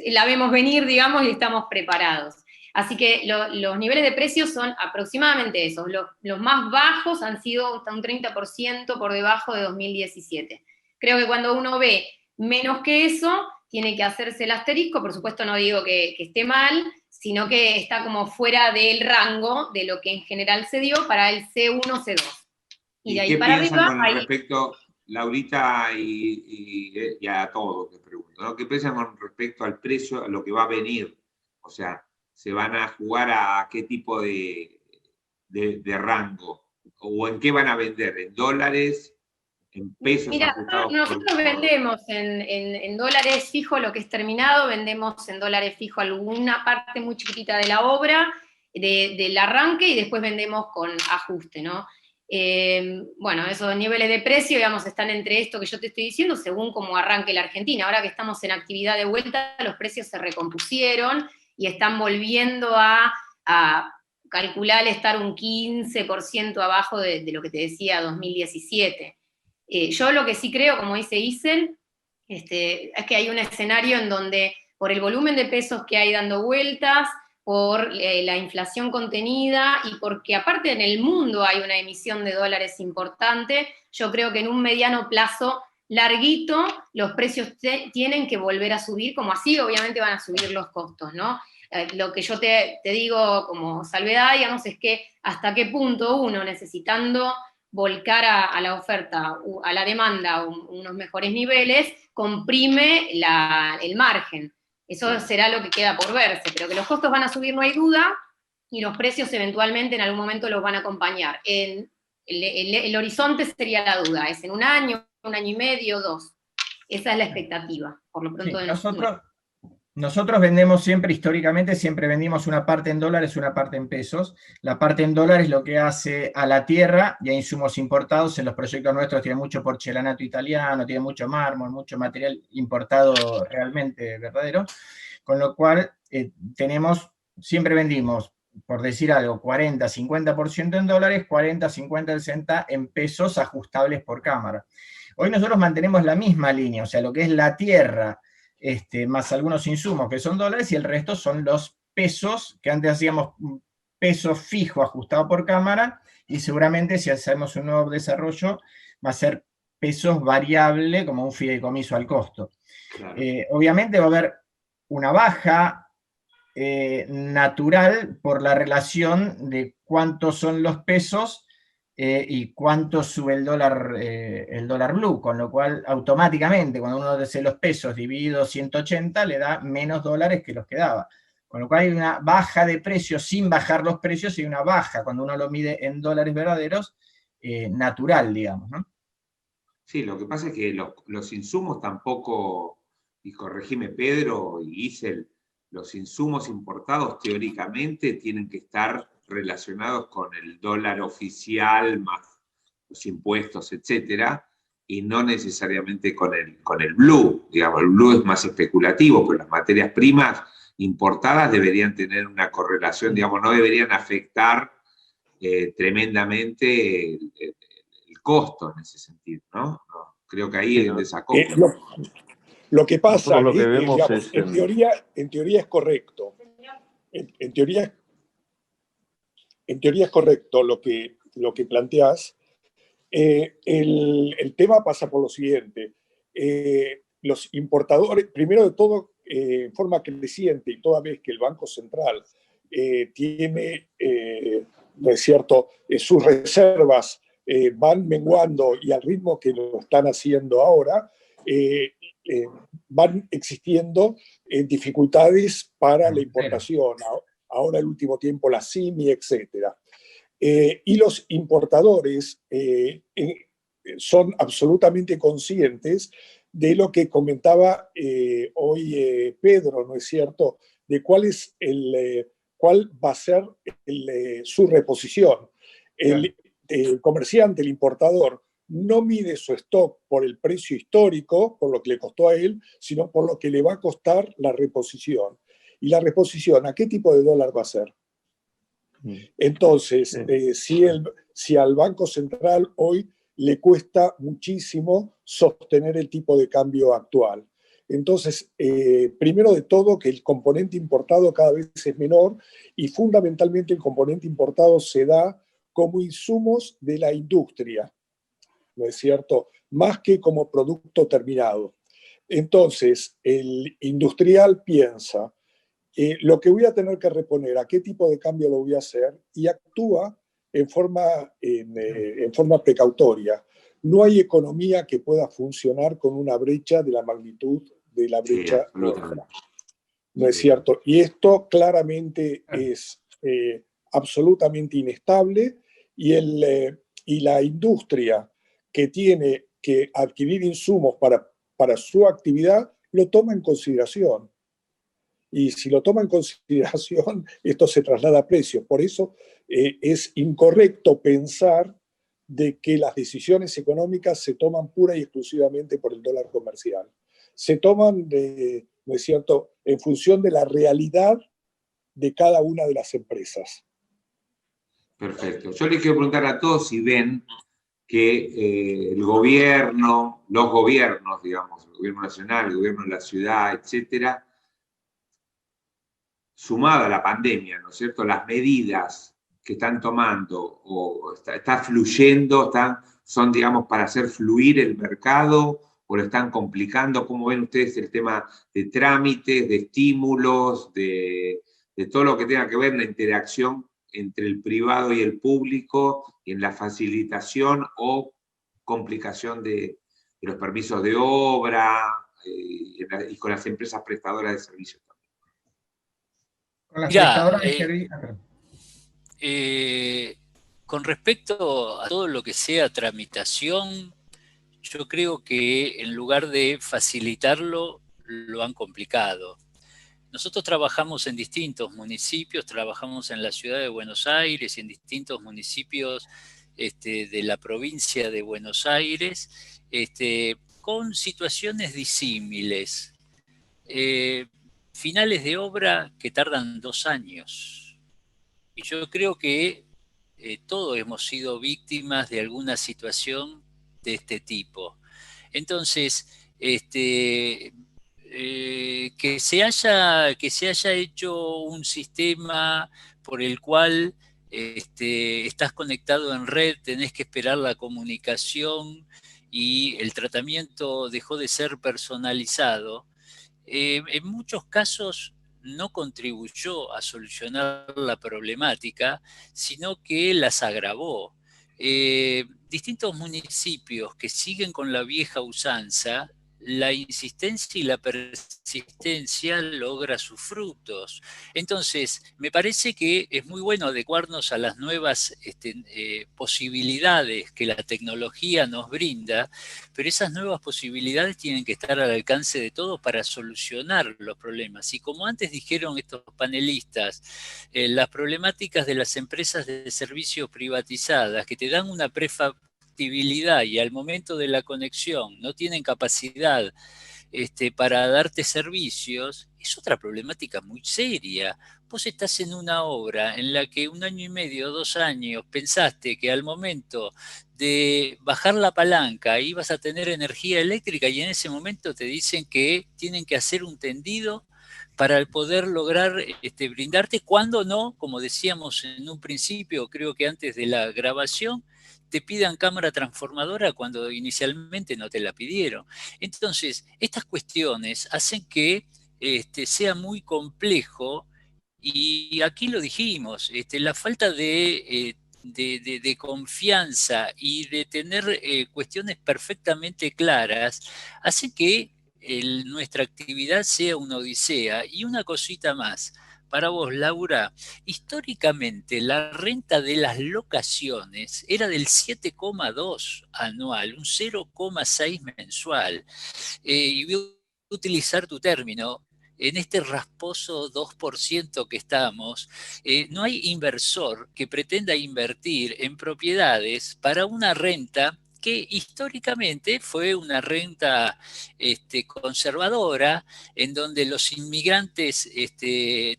la vemos venir, digamos, y estamos preparados. Así que los niveles de precios son aproximadamente esos. Los más bajos han sido hasta un 30% por debajo de 2017. Creo que cuando uno ve menos que eso, tiene que hacerse el asterisco. Por supuesto no digo que esté mal, sino que está como fuera del rango de lo que en general se dio para el C1, C2. Y de ahí para arriba... Con respecto, Laurita, y a todos les pregunto, ¿no? ¿Qué piensan con respecto al precio, a lo que va a venir? O sea, ¿se van a jugar a qué tipo de rango? ¿O en qué van a vender? ¿En dólares? ¿En pesos? Mira, nosotros vendemos en dólares fijo lo que es terminado, vendemos en dólares fijo alguna parte muy chiquitita de la obra, del arranque, y después vendemos con ajuste, ¿no? Bueno, esos niveles de precio, digamos, están entre esto que yo te estoy diciendo, según cómo arranque la Argentina. Ahora que estamos en actividad de vuelta, los precios se recompusieron y están volviendo a calcular estar un 15% abajo de lo que te decía 2017. Yo lo que sí creo, como dice Isen, es que hay un escenario en donde, por el volumen de pesos que hay dando vueltas, por la inflación contenida, y porque aparte en el mundo hay una emisión de dólares importante, yo creo que en un mediano plazo larguito los precios tienen que volver a subir, como así obviamente van a subir los costos, ¿no? Lo que yo te digo como salvedad, digamos, es que hasta qué punto uno, necesitando volcar a la oferta, a la demanda, unos mejores niveles, comprime el margen. Eso será lo que queda por verse, pero que los costos van a subir no hay duda, y los precios eventualmente en algún momento los van a acompañar. El horizonte sería la duda, es en un año y medio, 2. Esa es la expectativa, por lo pronto. Sí, nosotros vendemos siempre, históricamente, siempre vendimos una parte en dólares, una parte en pesos. La parte en dólares lo que hace a la tierra y a insumos importados. En los proyectos nuestros tiene mucho porcelanato italiano, tiene mucho mármol, mucho material importado realmente verdadero. Con lo cual, siempre vendimos, por decir algo, 40, 50% en dólares, 40, 50, 60 en pesos ajustables por cámara. Hoy nosotros mantenemos la misma línea, o sea, lo que es la tierra, más algunos insumos que son dólares, y el resto son los pesos, que antes hacíamos peso fijo ajustado por cámara, y seguramente si hacemos un nuevo desarrollo va a ser pesos variable como un fideicomiso al costo. Claro. Obviamente va a haber una baja natural por la relación de cuántos son los pesos y cuánto sube el dólar blue, con lo cual automáticamente cuando uno hace los pesos dividido 180 le da menos dólares que los que daba. Con lo cual hay una baja de precios sin bajar los precios, y una baja cuando uno lo mide en dólares verdaderos, natural, digamos, ¿no? Sí, lo que pasa es que los insumos tampoco, y corregime Pedro y Isel, los insumos importados teóricamente tienen que estar relacionados con el dólar oficial más los impuestos, etcétera, y no necesariamente con el blue. Digamos, el blue es más especulativo, pero las materias primas importadas deberían tener una correlación, digamos, no deberían afectar tremendamente el costo en ese sentido, ¿no? Creo que ahí hay un desacoplo. Lo que pasa, lo que vemos digamos, es en teoría es correcto. En teoría es correcto lo que planteás. El tema pasa por lo siguiente. Los importadores, primero de todo, en forma creciente, y toda vez que el Banco Central tiene, ¿no es cierto?, sus reservas van menguando y al ritmo que lo están haciendo ahora, van existiendo dificultades para la importación. Ahora, el último tiempo, la CIMI, etcétera. Y los importadores son absolutamente conscientes de lo que comentaba hoy Pedro, ¿no es cierto?, de cuál va a ser su reposición. El comerciante, el importador, no mide su stock por el precio histórico, por lo que le costó a él, sino por lo que le va a costar la reposición. Y la reposición, ¿a qué tipo de dólar va a ser? Entonces, si al Banco Central hoy le cuesta muchísimo sostener el tipo de cambio actual. Entonces, primero de todo, que el componente importado cada vez es menor y fundamentalmente el componente importado se da como insumos de la industria, ¿no es cierto?, más que como producto terminado. Entonces, el industrial piensa, lo que voy a tener que reponer, a qué tipo de cambio lo voy a hacer, y actúa en forma precautoria. No hay economía que pueda funcionar con una brecha de la magnitud de la brecha nuestra. ¿No es cierto? Y esto claramente es absolutamente inestable, y la industria que tiene que adquirir insumos para su actividad lo toma en consideración. Y si lo toma en consideración, esto se traslada a precios. Por eso es incorrecto pensar de que las decisiones económicas se toman pura y exclusivamente por el dólar comercial. Se toman, ¿no es cierto?, en función de la realidad de cada una de las empresas. Perfecto. Yo les quiero preguntar a todos si ven que el gobierno, los gobiernos, digamos, el gobierno nacional, el gobierno de la ciudad, etcétera, sumado a la pandemia, ¿no es cierto?, las medidas que están tomando o está fluyendo, son, digamos, para hacer fluir el mercado o lo están complicando. ¿Cómo ven ustedes el tema de trámites, de estímulos, de todo lo que tenga que ver la interacción entre el privado y el público en la facilitación o complicación de los permisos de obra y con las empresas prestadoras de servicios? Con las prestadoras de servicios. Con respecto a todo lo que sea tramitación, yo creo que en lugar de facilitarlo, lo han complicado. Nosotros trabajamos en distintos municipios, trabajamos en la ciudad de Buenos Aires y en distintos municipios de la provincia de Buenos Aires, con situaciones disímiles. Finales de obra que tardan 2 años. Y yo creo que todos hemos sido víctimas de alguna situación de este tipo. Entonces, que se haya hecho un sistema por el cual estás conectado en red, tenés que esperar la comunicación y el tratamiento dejó de ser personalizado, en muchos casos no contribuyó a solucionar la problemática, sino que las agravó. Distintos municipios que siguen con la vieja usanza, la insistencia y la persistencia logra sus frutos. Entonces, me parece que es muy bueno adecuarnos a las nuevas posibilidades que la tecnología nos brinda, pero esas nuevas posibilidades tienen que estar al alcance de todos para solucionar los problemas. Y como antes dijeron estos panelistas, las problemáticas de las empresas de servicios privatizadas que te dan una prefactibilidad y al momento de la conexión no tienen capacidad para darte servicios, es otra problemática muy seria. Vos estás en una obra en la que 1 año y medio, 2 años, pensaste que al momento de bajar la palanca ibas a tener energía eléctrica y en ese momento te dicen que tienen que hacer un tendido para poder lograr brindarte, cuando no, como decíamos en un principio, creo que antes de la grabación, te pidan cámara transformadora cuando inicialmente no te la pidieron. Entonces, estas cuestiones hacen que sea muy complejo, y aquí lo dijimos, la falta de confianza y de tener cuestiones perfectamente claras hace que nuestra actividad sea una odisea. Y una cosita más, para vos, Laura, históricamente la renta de las locaciones era del 7,2 anual, un 0,6 mensual. Y voy a utilizar tu término. En este rasposo 2% que estamos, no hay inversor que pretenda invertir en propiedades para una renta que históricamente fue una renta conservadora, en donde los inmigrantes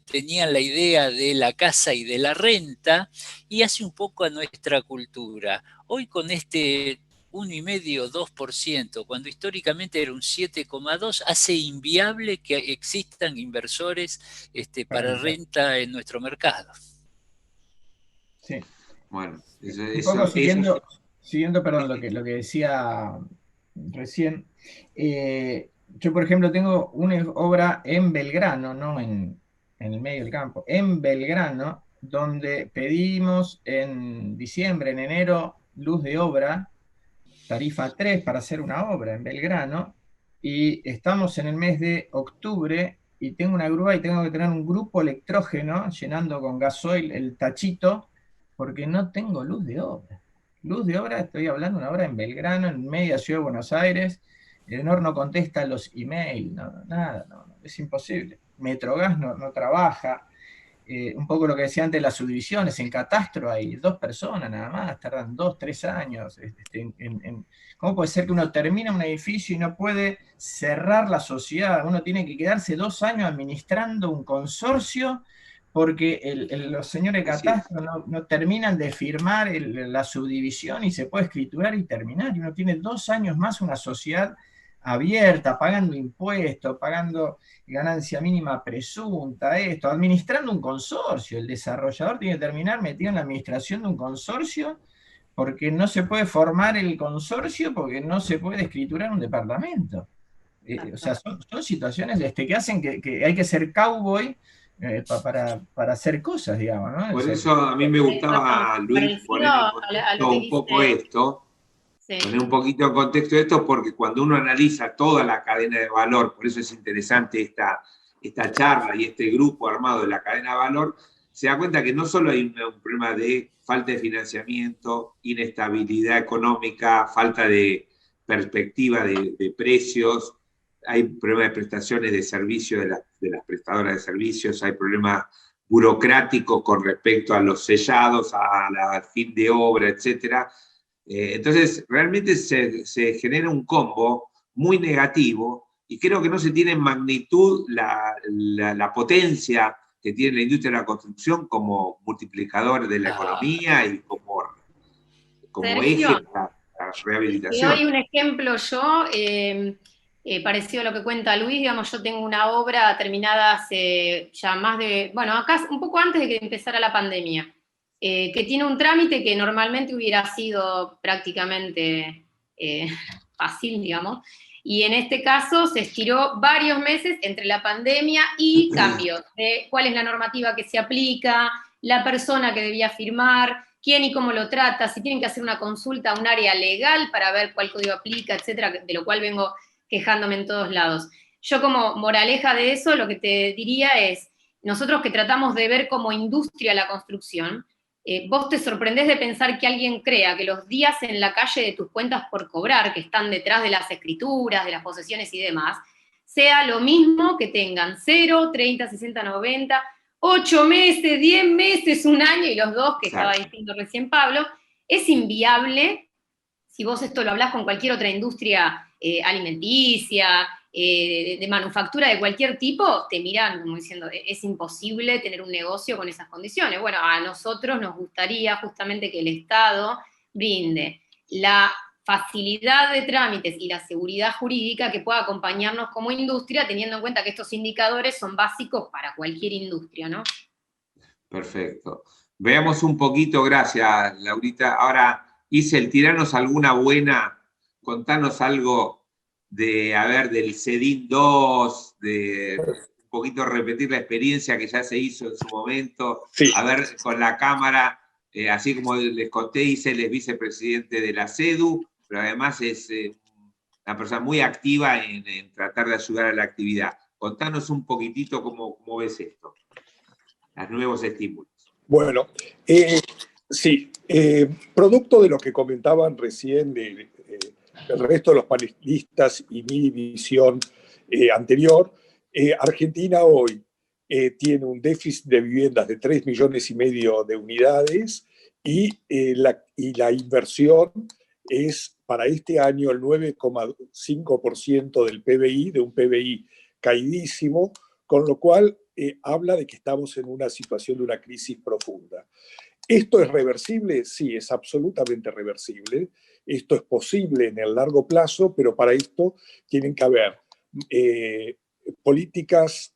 tenían la idea de la casa y de la renta, y hace un poco a nuestra cultura. Hoy con este 1,5, 2%, cuando históricamente era un 7,2%, hace inviable que existan inversores para renta en nuestro mercado. Sí. Bueno, un poco siguiendo, perdón, lo que decía recién. Yo, por ejemplo, tengo una obra en Belgrano, no en el medio del campo, en Belgrano, donde pedimos en diciembre, en enero, luz de obra, tarifa 3 para hacer una obra en Belgrano, y estamos en el mes de octubre y tengo una grúa y tengo que tener un grupo electrógeno llenando con gasoil el tachito porque no tengo luz de obra. Luz de obra, estoy hablando de una obra en Belgrano, en media ciudad de Buenos Aires. Edenor no contesta los emails, nada, es imposible. Metrogas no trabaja. Un poco lo que decía antes, las subdivisiones, en catastro hay 2 personas nada más, tardan 2, 3 años. ¿Cómo puede ser que uno termina un edificio y no puede cerrar la sociedad? Uno tiene que quedarse 2 años administrando un consorcio porque los señores de catastro no terminan de firmar la subdivisión y se puede escriturar y terminar. Y uno tiene 2 años más una sociedad abierta, pagando impuestos, pagando ganancia mínima presunta, administrando un consorcio. El desarrollador tiene que terminar metido en la administración de un consorcio porque no se puede formar el consorcio, porque no se puede escriturar un departamento. O sea, son situaciones que hacen que hay que ser cowboy para hacer cosas, digamos, ¿no? Por eso a mí me gustaba, Luis, poner en contexto un poco esto. Sí. Poner un poquito en contexto esto, porque cuando uno analiza toda la cadena de valor, por eso es interesante esta charla y este grupo armado de la cadena de valor, se da cuenta que no solo hay un problema de falta de financiamiento, inestabilidad económica, falta de perspectiva de precios, hay problemas de prestaciones de servicios de las prestadoras de servicios, hay problemas burocráticos con respecto a los sellados, al fin de obra, etcétera. Entonces, realmente se genera un combo muy negativo y creo que no se tiene en magnitud la potencia que tiene la industria de la construcción como multiplicador de la economía y como eje de la rehabilitación. Te doy un ejemplo yo, parecido a lo que cuenta Luis. Digamos, yo tengo una obra terminada hace ya más de, acá un poco antes de que empezara la pandemia. Que tiene un trámite que normalmente hubiera sido prácticamente fácil, digamos, y en este caso se estiró varios meses entre la pandemia y cambios de cuál es la normativa que se aplica, la persona que debía firmar, quién y cómo lo trata, si tienen que hacer una consulta a un área legal para ver cuál código aplica, etcétera, de lo cual vengo quejándome en todos lados. Yo, como moraleja de eso, lo que te diría es, nosotros que tratamos de ver como industria la construcción, vos te sorprendés de pensar que alguien crea que los días en la calle de tus cuentas por cobrar, que están detrás de las escrituras, de las posesiones y demás, sea lo mismo que tengan 0, 30, 60, 90, 8 meses, 10 meses, un año, y los 2 que estaba diciendo recién Pablo. Es inviable, si vos esto lo hablás con cualquier otra industria alimenticia, de manufactura de cualquier tipo, te miran como diciendo, es imposible tener un negocio con esas condiciones. Bueno, a nosotros nos gustaría justamente que el Estado brinde la facilidad de trámites y la seguridad jurídica que pueda acompañarnos como industria, teniendo en cuenta que estos indicadores son básicos para cualquier industria, ¿no? Perfecto. Veamos un poquito, gracias, Laurita. Ahora, Isel, tiranos alguna buena, contanos algo del CEDIN 2, de un poquito repetir la experiencia que ya se hizo en su momento, sí. A ver, con la Cámara, así como les conté, Isel es vicepresidente de la CEDU, pero además es una persona muy activa en tratar de ayudar a la actividad. Contanos un poquitito cómo ves esto, los nuevos estímulos. Bueno, sí, producto de lo que comentaban recién el resto de los panelistas y mi visión anterior, Argentina hoy tiene un déficit de viviendas de 3,5 millones de unidades y la inversión es para este año el 9,5% del PBI, de un PBI caidísimo, con lo cual habla de que estamos en una situación de una crisis profunda. ¿Esto es reversible? Sí, es absolutamente reversible. Esto es posible en el largo plazo, pero para esto tienen que haber políticas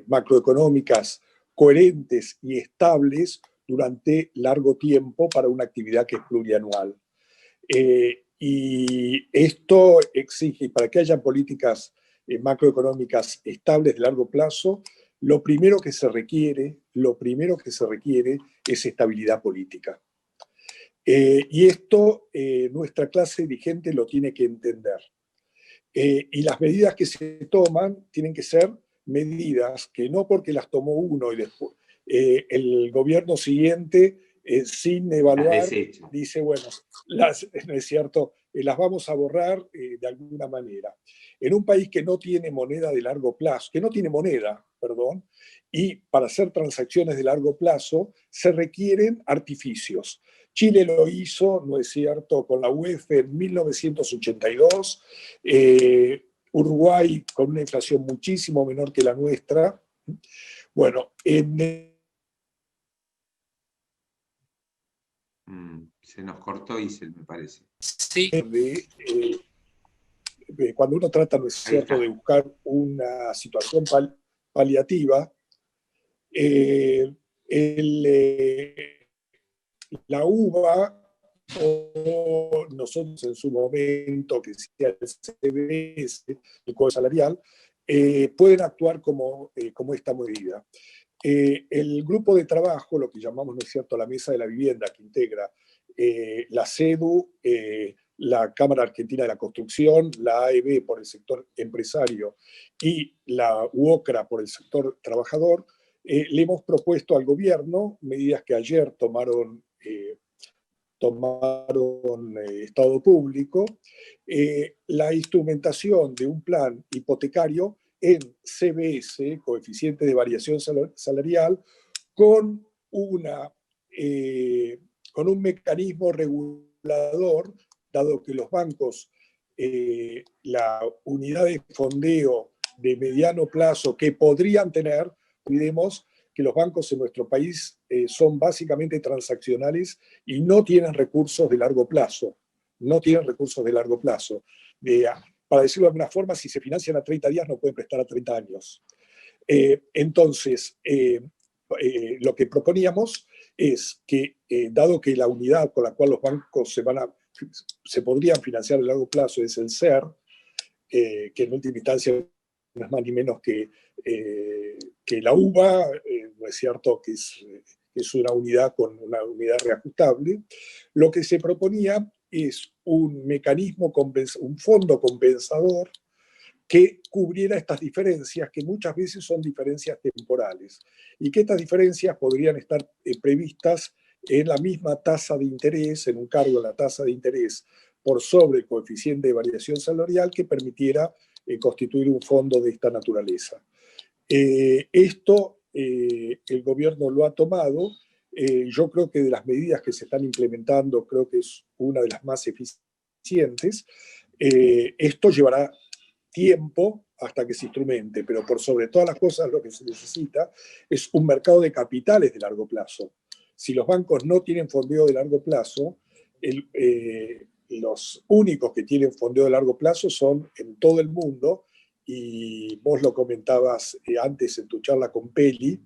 macroeconómicas coherentes y estables durante largo tiempo para una actividad que es plurianual. Y esto exige, para que haya políticas macroeconómicas estables de largo plazo, lo primero que se requiere es estabilidad política. Y esto nuestra clase dirigente lo tiene que entender. Y las medidas que se toman tienen que ser medidas que no porque las tomó uno y después el gobierno siguiente, sin evaluar, dice, bueno, no es cierto, las vamos a borrar de alguna manera. En un país que no tiene moneda de largo plazo, y para hacer transacciones de largo plazo se requieren artificios. Chile lo hizo, no es cierto, con la UEF en 1982, Uruguay con una inflación muchísimo menor que la nuestra. Bueno, se nos cortó Isel, me parece. Sí. Cuando uno trata, no es cierto, de buscar una situación paliativa, la UBA, o nosotros en su momento, que sea el CBS, el Código Salarial, pueden actuar como esta medida. El grupo de trabajo, lo que llamamos, ¿no es cierto?, la mesa de la vivienda, que integra la CEDU, la Cámara Argentina de la Construcción, la AEB por el sector empresario y la UOCRA por el sector trabajador, le hemos propuesto al gobierno medidas que ayer tomaron Estado Público, la instrumentación de un plan hipotecario en CBS, coeficiente de variación salarial, con un mecanismo regulador, dado que los bancos, la unidad de fondeo de mediano plazo que podrían tener, olvidemos que los bancos en nuestro país son básicamente transaccionales y no tienen recursos de largo plazo. Para decirlo de alguna forma, si se financian a 30 días no pueden prestar a 30 años. Entonces, lo que proponíamos es que, dado que la unidad con la cual los bancos se podrían financiar a largo plazo es el SER, que en última instancia no es más ni menos que la UBA, no es cierto que es una unidad con una unidad reajustable, lo que se proponía es un mecanismo, un fondo compensador que cubriera estas diferencias, que muchas veces son diferencias temporales, y que estas diferencias podrían estar previstas en la misma tasa de interés, en un cargo de la tasa de interés por sobre el coeficiente de variación salarial que permitiera constituir un fondo de esta naturaleza. Esto el gobierno lo ha tomado. Yo creo que de las medidas que se están implementando, creo que es una de las más eficientes. Esto llevará tiempo hasta que se instrumente, pero por sobre todas las cosas lo que se necesita es un mercado de capitales de largo plazo. Si los bancos no tienen fondeo de largo plazo, los únicos que tienen fondeo de largo plazo son en todo el mundo, y vos lo comentabas antes en tu charla con Peli,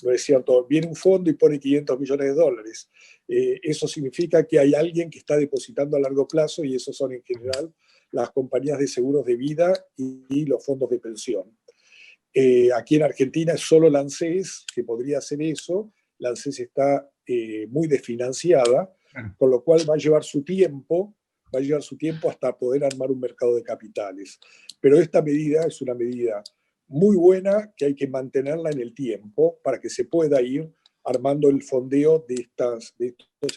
¿no es cierto? Viene un fondo y pone $500 millones. Eso significa que hay alguien que está depositando a largo plazo, y esos son en general las compañías de seguros de vida y los fondos de pensión. Aquí en Argentina es solo la ANSES que podría hacer eso. La ANSES está muy desfinanciada, con lo cual va a llevar su tiempo hasta poder armar un mercado de capitales. Pero esta medida es una medida muy buena que hay que mantenerla en el tiempo para que se pueda ir armando el fondeo de estos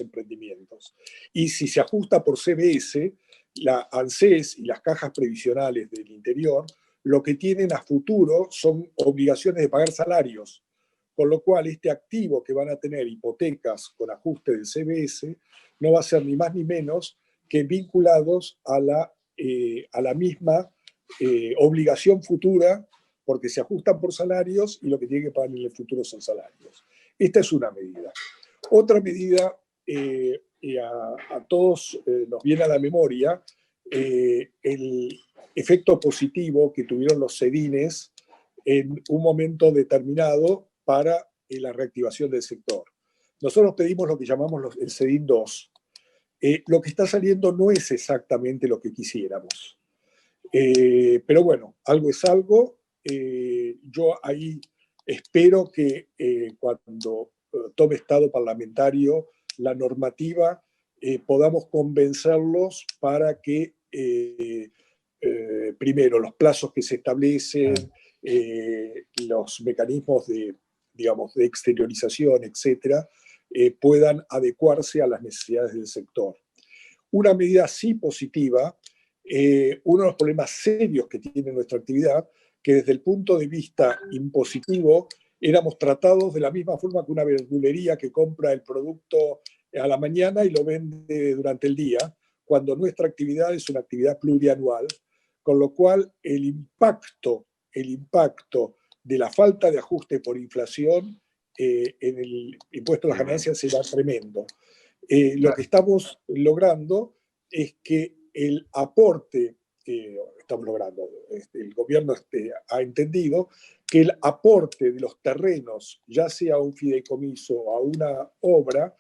emprendimientos. Y si se ajusta por CBS, la ANSES y las cajas previsionales del interior lo que tienen a futuro son obligaciones de pagar salarios, con lo cual este activo que van a tener hipotecas con ajuste del CBS no va a ser ni más ni menos que vinculados a la misma obligación futura, porque se ajustan por salarios y lo que tienen que pagar en el futuro son salarios. Esta es una medida. Otra medida, a todos nos viene a la memoria el efecto positivo que tuvieron los sedines en un momento determinado para la reactivación del sector. Nosotros pedimos lo que llamamos el SEDIN 2. Lo que está saliendo no es exactamente lo que quisiéramos. Pero bueno, algo es algo. Yo ahí espero que cuando tome estado parlamentario la normativa, podamos convencerlos para que primero los plazos que se establecen, los mecanismos de exteriorización, etcétera, puedan adecuarse a las necesidades del sector. Una medida así positiva, uno de los problemas serios que tiene nuestra actividad, que desde el punto de vista impositivo éramos tratados de la misma forma que una verdulería que compra el producto a la mañana y lo vende durante el día, cuando nuestra actividad es una actividad plurianual, con lo cual el impacto de la falta de ajuste por inflación en el impuesto a las ganancias será tremendo. Lo que estamos logrando es que el aporte, el gobierno ha entendido que el aporte de los terrenos, ya sea a un fideicomiso o a una obra,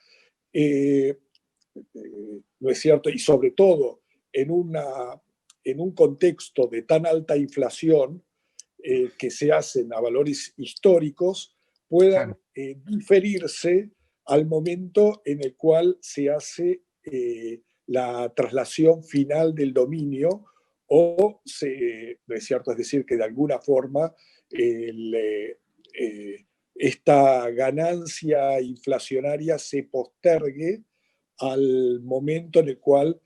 ¿no es cierto? Y sobre todo en un contexto de tan alta inflación que se hacen a valores históricos, puedan diferirse al momento en el cual se hace la traslación final del dominio, o ¿no es cierto? Es decir, que de alguna forma esta ganancia inflacionaria se postergue al momento en el cual,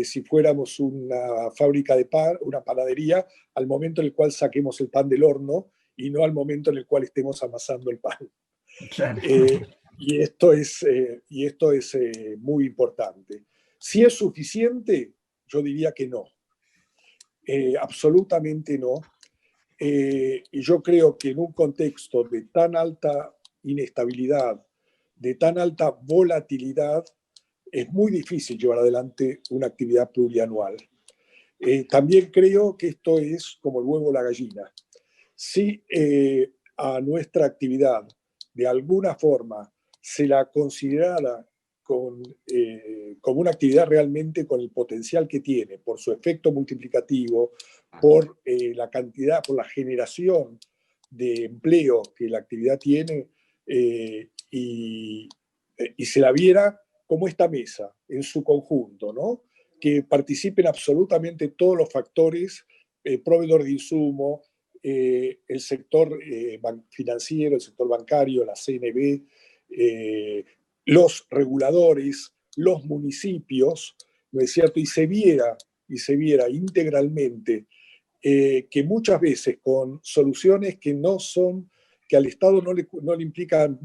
si fuéramos una fábrica de pan, una panadería, al momento en el cual saquemos el pan del horno y no al momento en el cual estemos amasando el pan. Claro. Y esto es muy importante. Si es suficiente, yo diría que no. Absolutamente no. Y yo creo que en un contexto de tan alta inestabilidad, de tan alta volatilidad, es muy difícil llevar adelante una actividad plurianual. También creo que esto es como el huevo o la gallina. Si a nuestra actividad de alguna forma se la considerara como una actividad realmente con el potencial que tiene, por su efecto multiplicativo, por la cantidad, por la generación de empleo que la actividad tiene, y se la viera como esta mesa en su conjunto, ¿no? Que participen absolutamente todos los factores, proveedor de insumo, el sector financiero, el sector bancario, la CNB, los reguladores, los municipios, ¿no es cierto? Y se viera integralmente que muchas veces con soluciones que al Estado no le implican,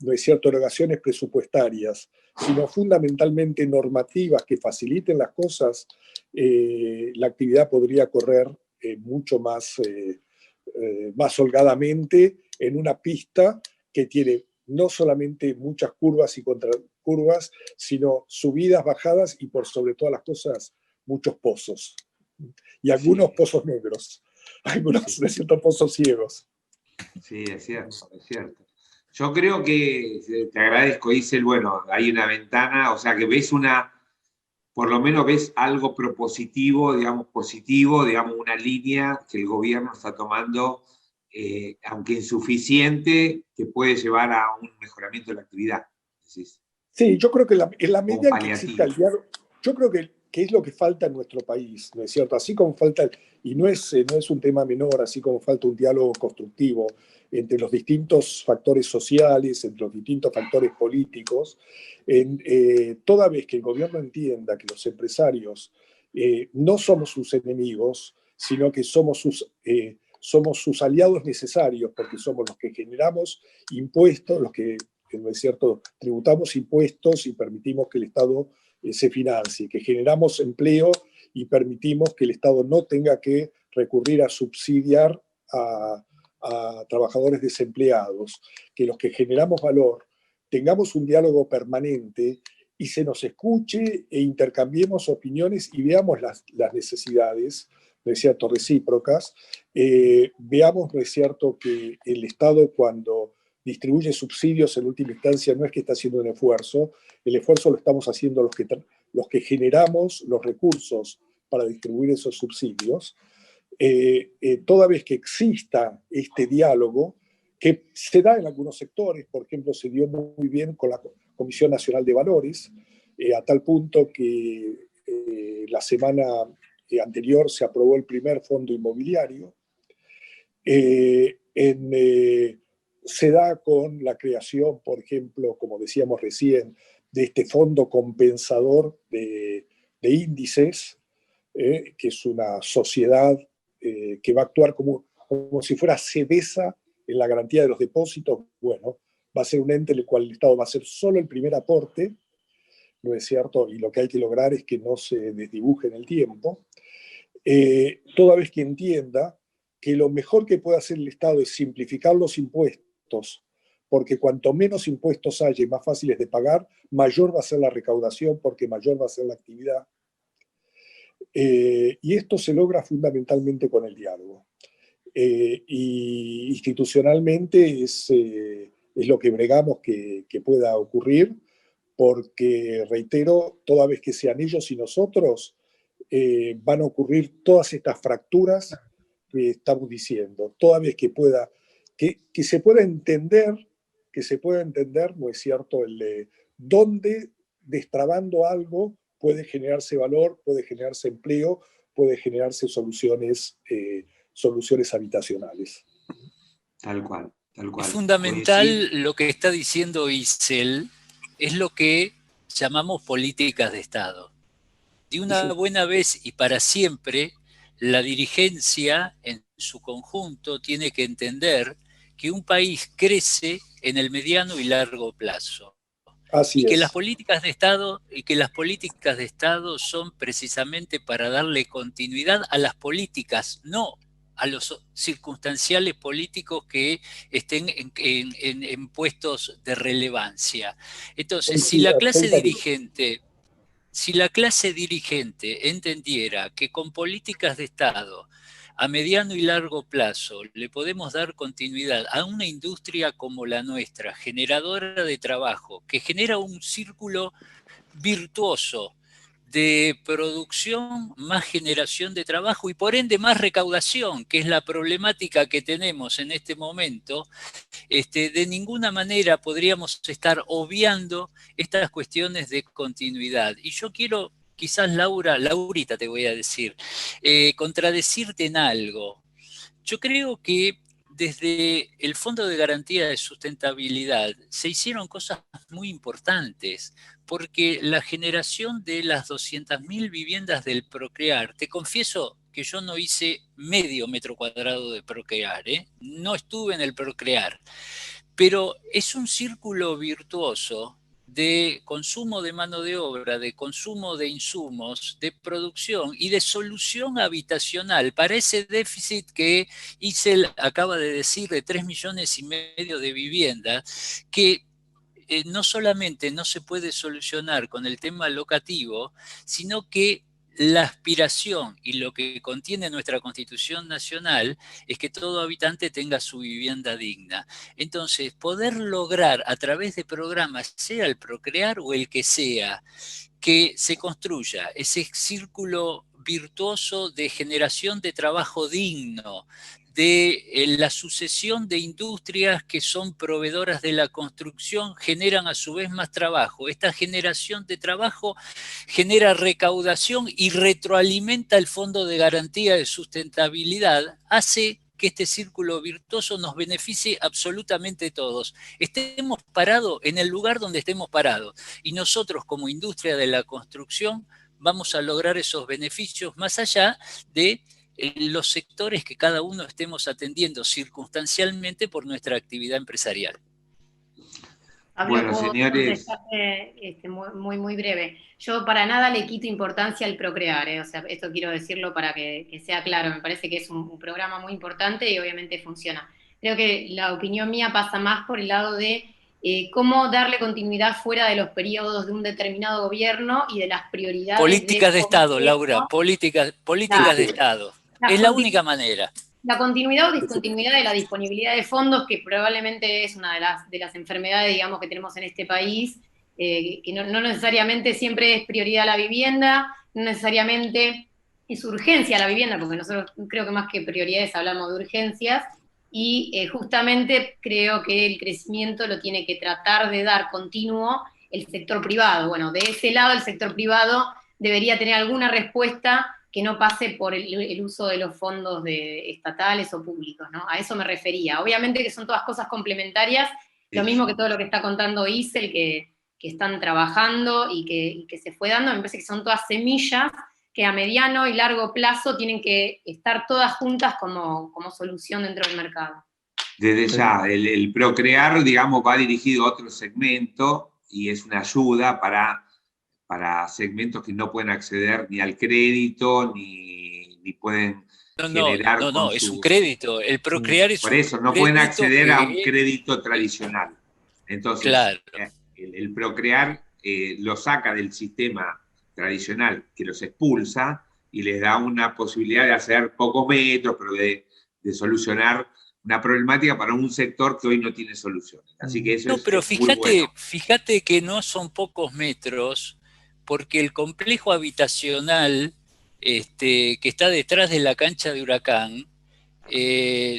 ¿no es cierto?, erogaciones presupuestarias, sino fundamentalmente normativas que faciliten las cosas, la actividad podría correr mucho más, más holgadamente en una pista que tiene no solamente muchas curvas y contracurvas, sino subidas, bajadas y por sobre todas las cosas muchos pozos. Y algunos pozos negros, algunos de ciertos pozos ciegos. Sí, es cierto, es cierto. Yo creo que, te agradezco, Isel, bueno, hay una ventana, o sea que ves por lo menos ves algo propositivo, digamos, positivo, digamos, una línea que el gobierno está tomando, aunque insuficiente, que puede llevar a un mejoramiento de la actividad. ¿Decís? Sí, yo creo que en la medida en que exista el diálogo, yo creo que es lo que falta en nuestro país, ¿no es cierto? Así como falta, y no es un tema menor, así como falta un diálogo constructivo entre los distintos factores sociales, entre los distintos factores políticos, toda vez que el gobierno entienda que los empresarios no somos sus enemigos, sino que somos sus aliados necesarios, porque somos los que generamos impuestos, los que, ¿no es cierto?, tributamos impuestos y permitimos que el Estado se financie, que generamos empleo y permitimos que el Estado no tenga que recurrir a subsidiar a trabajadores desempleados, que los que generamos valor tengamos un diálogo permanente y se nos escuche e intercambiemos opiniones y veamos las necesidades, ¿no es cierto?, recíprocas. Veamos, ¿no es cierto?, que el Estado, cuando distribuye subsidios en última instancia, no es que está haciendo un esfuerzo, el esfuerzo lo estamos haciendo los que generamos los recursos para distribuir esos subsidios. Toda vez que exista este diálogo, que se da en algunos sectores, por ejemplo, se dio muy bien con la Comisión Nacional de Valores, a tal punto que la semana anterior se aprobó el primer fondo inmobiliario. Se da con la creación, por ejemplo, como decíamos recién, de este fondo compensador de índices, que es una sociedad que va a actuar como si fuera CEDESA en la garantía de los depósitos. Bueno, va a ser un ente en el cual el Estado va a hacer solo el primer aporte, ¿no es cierto? Y lo que hay que lograr es que no se desdibuje en el tiempo. Toda vez que entienda que lo mejor que puede hacer el Estado es simplificar los impuestos, porque cuanto menos impuestos haya y más fáciles de pagar, mayor va a ser la recaudación, porque mayor va a ser la actividad. Y esto se logra fundamentalmente con el diálogo. Y institucionalmente es lo que bregamos que pueda ocurrir, porque, reitero, toda vez que sean ellos y nosotros, van a ocurrir todas estas fracturas que estamos diciendo. Toda vez que se pueda entender, ¿no es cierto?, dónde destrabando algo puede generarse valor, puede generarse empleo, puede generarse soluciones habitacionales. Tal cual, tal cual. Es fundamental lo que está diciendo Isel, es lo que llamamos políticas de Estado. De una buena vez y para siempre, la dirigencia en su conjunto tiene que entender que un país crece en el mediano y largo plazo. Así que es. las políticas de Estado son precisamente para darle continuidad a las políticas, no a los circunstanciales políticos que estén en puestos de relevancia. Entonces, si la clase dirigente entendiera que con políticas de Estado a mediano y largo plazo le podemos dar continuidad a una industria como la nuestra, generadora de trabajo, que genera un círculo virtuoso de producción más generación de trabajo y por ende más recaudación, que es la problemática que tenemos en este momento, de ninguna manera podríamos estar obviando estas cuestiones de continuidad. Y yo quiero, quizás Laurita te voy a decir, contradecirte en algo. Yo creo que desde el Fondo de Garantía de Sustentabilidad se hicieron cosas muy importantes, porque la generación de las 200.000 viviendas del Procrear, te confieso que yo no hice medio metro cuadrado de Procrear, no estuve en el Procrear, pero es un círculo virtuoso de consumo de mano de obra, de consumo de insumos, de producción y de solución habitacional para ese déficit que ISEL acaba de decir de 3,5 millones de viviendas, que no solamente no se puede solucionar con el tema locativo, sino que la aspiración y lo que contiene nuestra Constitución Nacional es que todo habitante tenga su vivienda digna. Entonces, poder lograr a través de programas, sea el Procrear o el que sea, que se construya ese círculo virtuoso de generación de trabajo digno, de la sucesión de industrias que son proveedoras de la construcción, generan a su vez más trabajo. Esta generación de trabajo genera recaudación y retroalimenta el Fondo de Garantía de Sustentabilidad, hace que este círculo virtuoso nos beneficie absolutamente a todos. Estemos parados en el lugar donde estemos parados. Y nosotros, como industria de la construcción, vamos a lograr esos beneficios más allá de los sectores que cada uno estemos atendiendo circunstancialmente por nuestra actividad empresarial. Bueno, señores, muy breve. Yo para nada le quito importancia al Procrear, o sea, esto quiero decirlo para que sea claro. Me parece que es un programa muy importante y obviamente funciona. Creo que la opinión mía pasa más por el lado de cómo darle continuidad fuera de los periodos de un determinado gobierno y de las prioridades. Políticas de Estado, Laura, políticas de Estado. Es la única manera. La continuidad o discontinuidad de la disponibilidad de fondos, que probablemente es una de las enfermedades, digamos, que tenemos en este país, que no necesariamente siempre es prioridad la vivienda, no necesariamente es urgencia la vivienda, porque nosotros creo que más que prioridades hablamos de urgencias, y justamente creo que el crecimiento lo tiene que tratar de dar continuo el sector privado. Bueno, de ese lado el sector privado debería tener alguna respuesta que no pase por el uso de los fondos estatales o públicos, ¿no? A eso me refería. Obviamente que son todas cosas complementarias, lo mismo que todo lo que está contando ISEL, que están trabajando y que se fue dando, me parece que son todas semillas que a mediano y largo plazo tienen que estar todas juntas como solución dentro del mercado. Desde ya, el Procrear, digamos, va dirigido a otro segmento y es una ayuda para segmentos que no pueden acceder ni al crédito, ni pueden generar... No, es un crédito. El Procrear es por eso, no pueden acceder a un crédito tradicional. Entonces, claro, el Procrear lo saca del sistema tradicional, que los expulsa, y les da una posibilidad de hacer pocos metros, pero de solucionar una problemática para un sector que hoy no tiene soluciones. Así que eso pero es muy bueno. Fíjate que no son pocos metros, porque el complejo habitacional que está detrás de la cancha de Huracán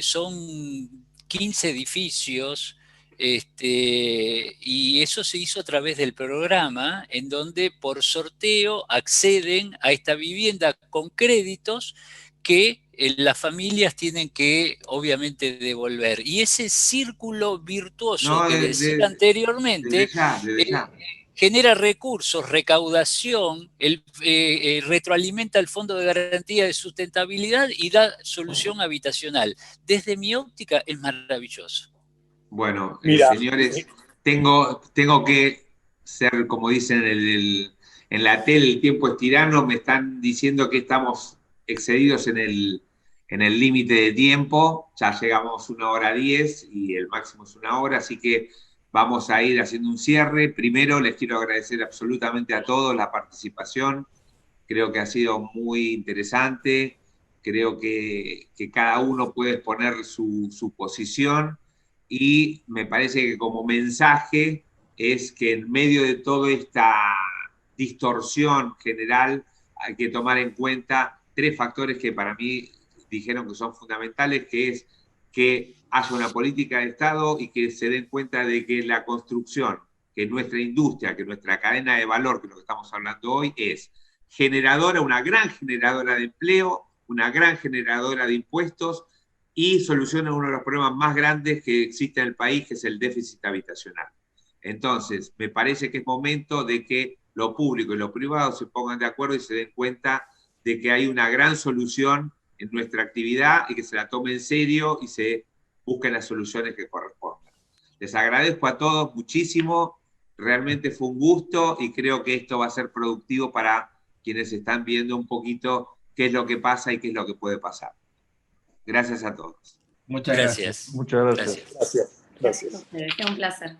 son 15 edificios, y eso se hizo a través del programa, en donde por sorteo acceden a esta vivienda con créditos que las familias tienen que, obviamente, devolver. Y ese círculo virtuoso que decía anteriormente desde ya. Genera recursos, recaudación, retroalimenta el Fondo de Garantía de Sustentabilidad y da solución habitacional. Desde mi óptica es maravilloso. Bueno, señores, tengo que ser, como dicen en la tele, el tiempo es tirano. Me están diciendo que estamos excedidos en el límite de tiempo. Ya llegamos 1:10 y el máximo es 1 hora, así que vamos a ir haciendo un cierre. Primero les quiero agradecer absolutamente a todos la participación. Creo que ha sido muy interesante. Creo que cada uno puede exponer su posición. Y me parece que como mensaje es que en medio de toda esta distorsión general hay que tomar en cuenta 3 factores que para mí dijeron que son fundamentales, que es que haya una política de Estado y que se den cuenta de que la construcción, que nuestra industria, que nuestra cadena de valor, que es lo que estamos hablando hoy, es generadora, una gran generadora de empleo, una gran generadora de impuestos, y soluciona uno de los problemas más grandes que existe en el país, que es el déficit habitacional. Entonces, me parece que es momento de que lo público y lo privado se pongan de acuerdo y se den cuenta de que hay una gran solución en nuestra actividad y que se la tome en serio y se busquen las soluciones que correspondan. Les agradezco a todos muchísimo. realmente fue un gusto y creo que esto va a ser productivo para quienes están viendo un poquito qué es lo que pasa y qué es lo que puede pasar. Gracias a todos. Muchas gracias. Muchas gracias. Gracias. Gracias. Un placer.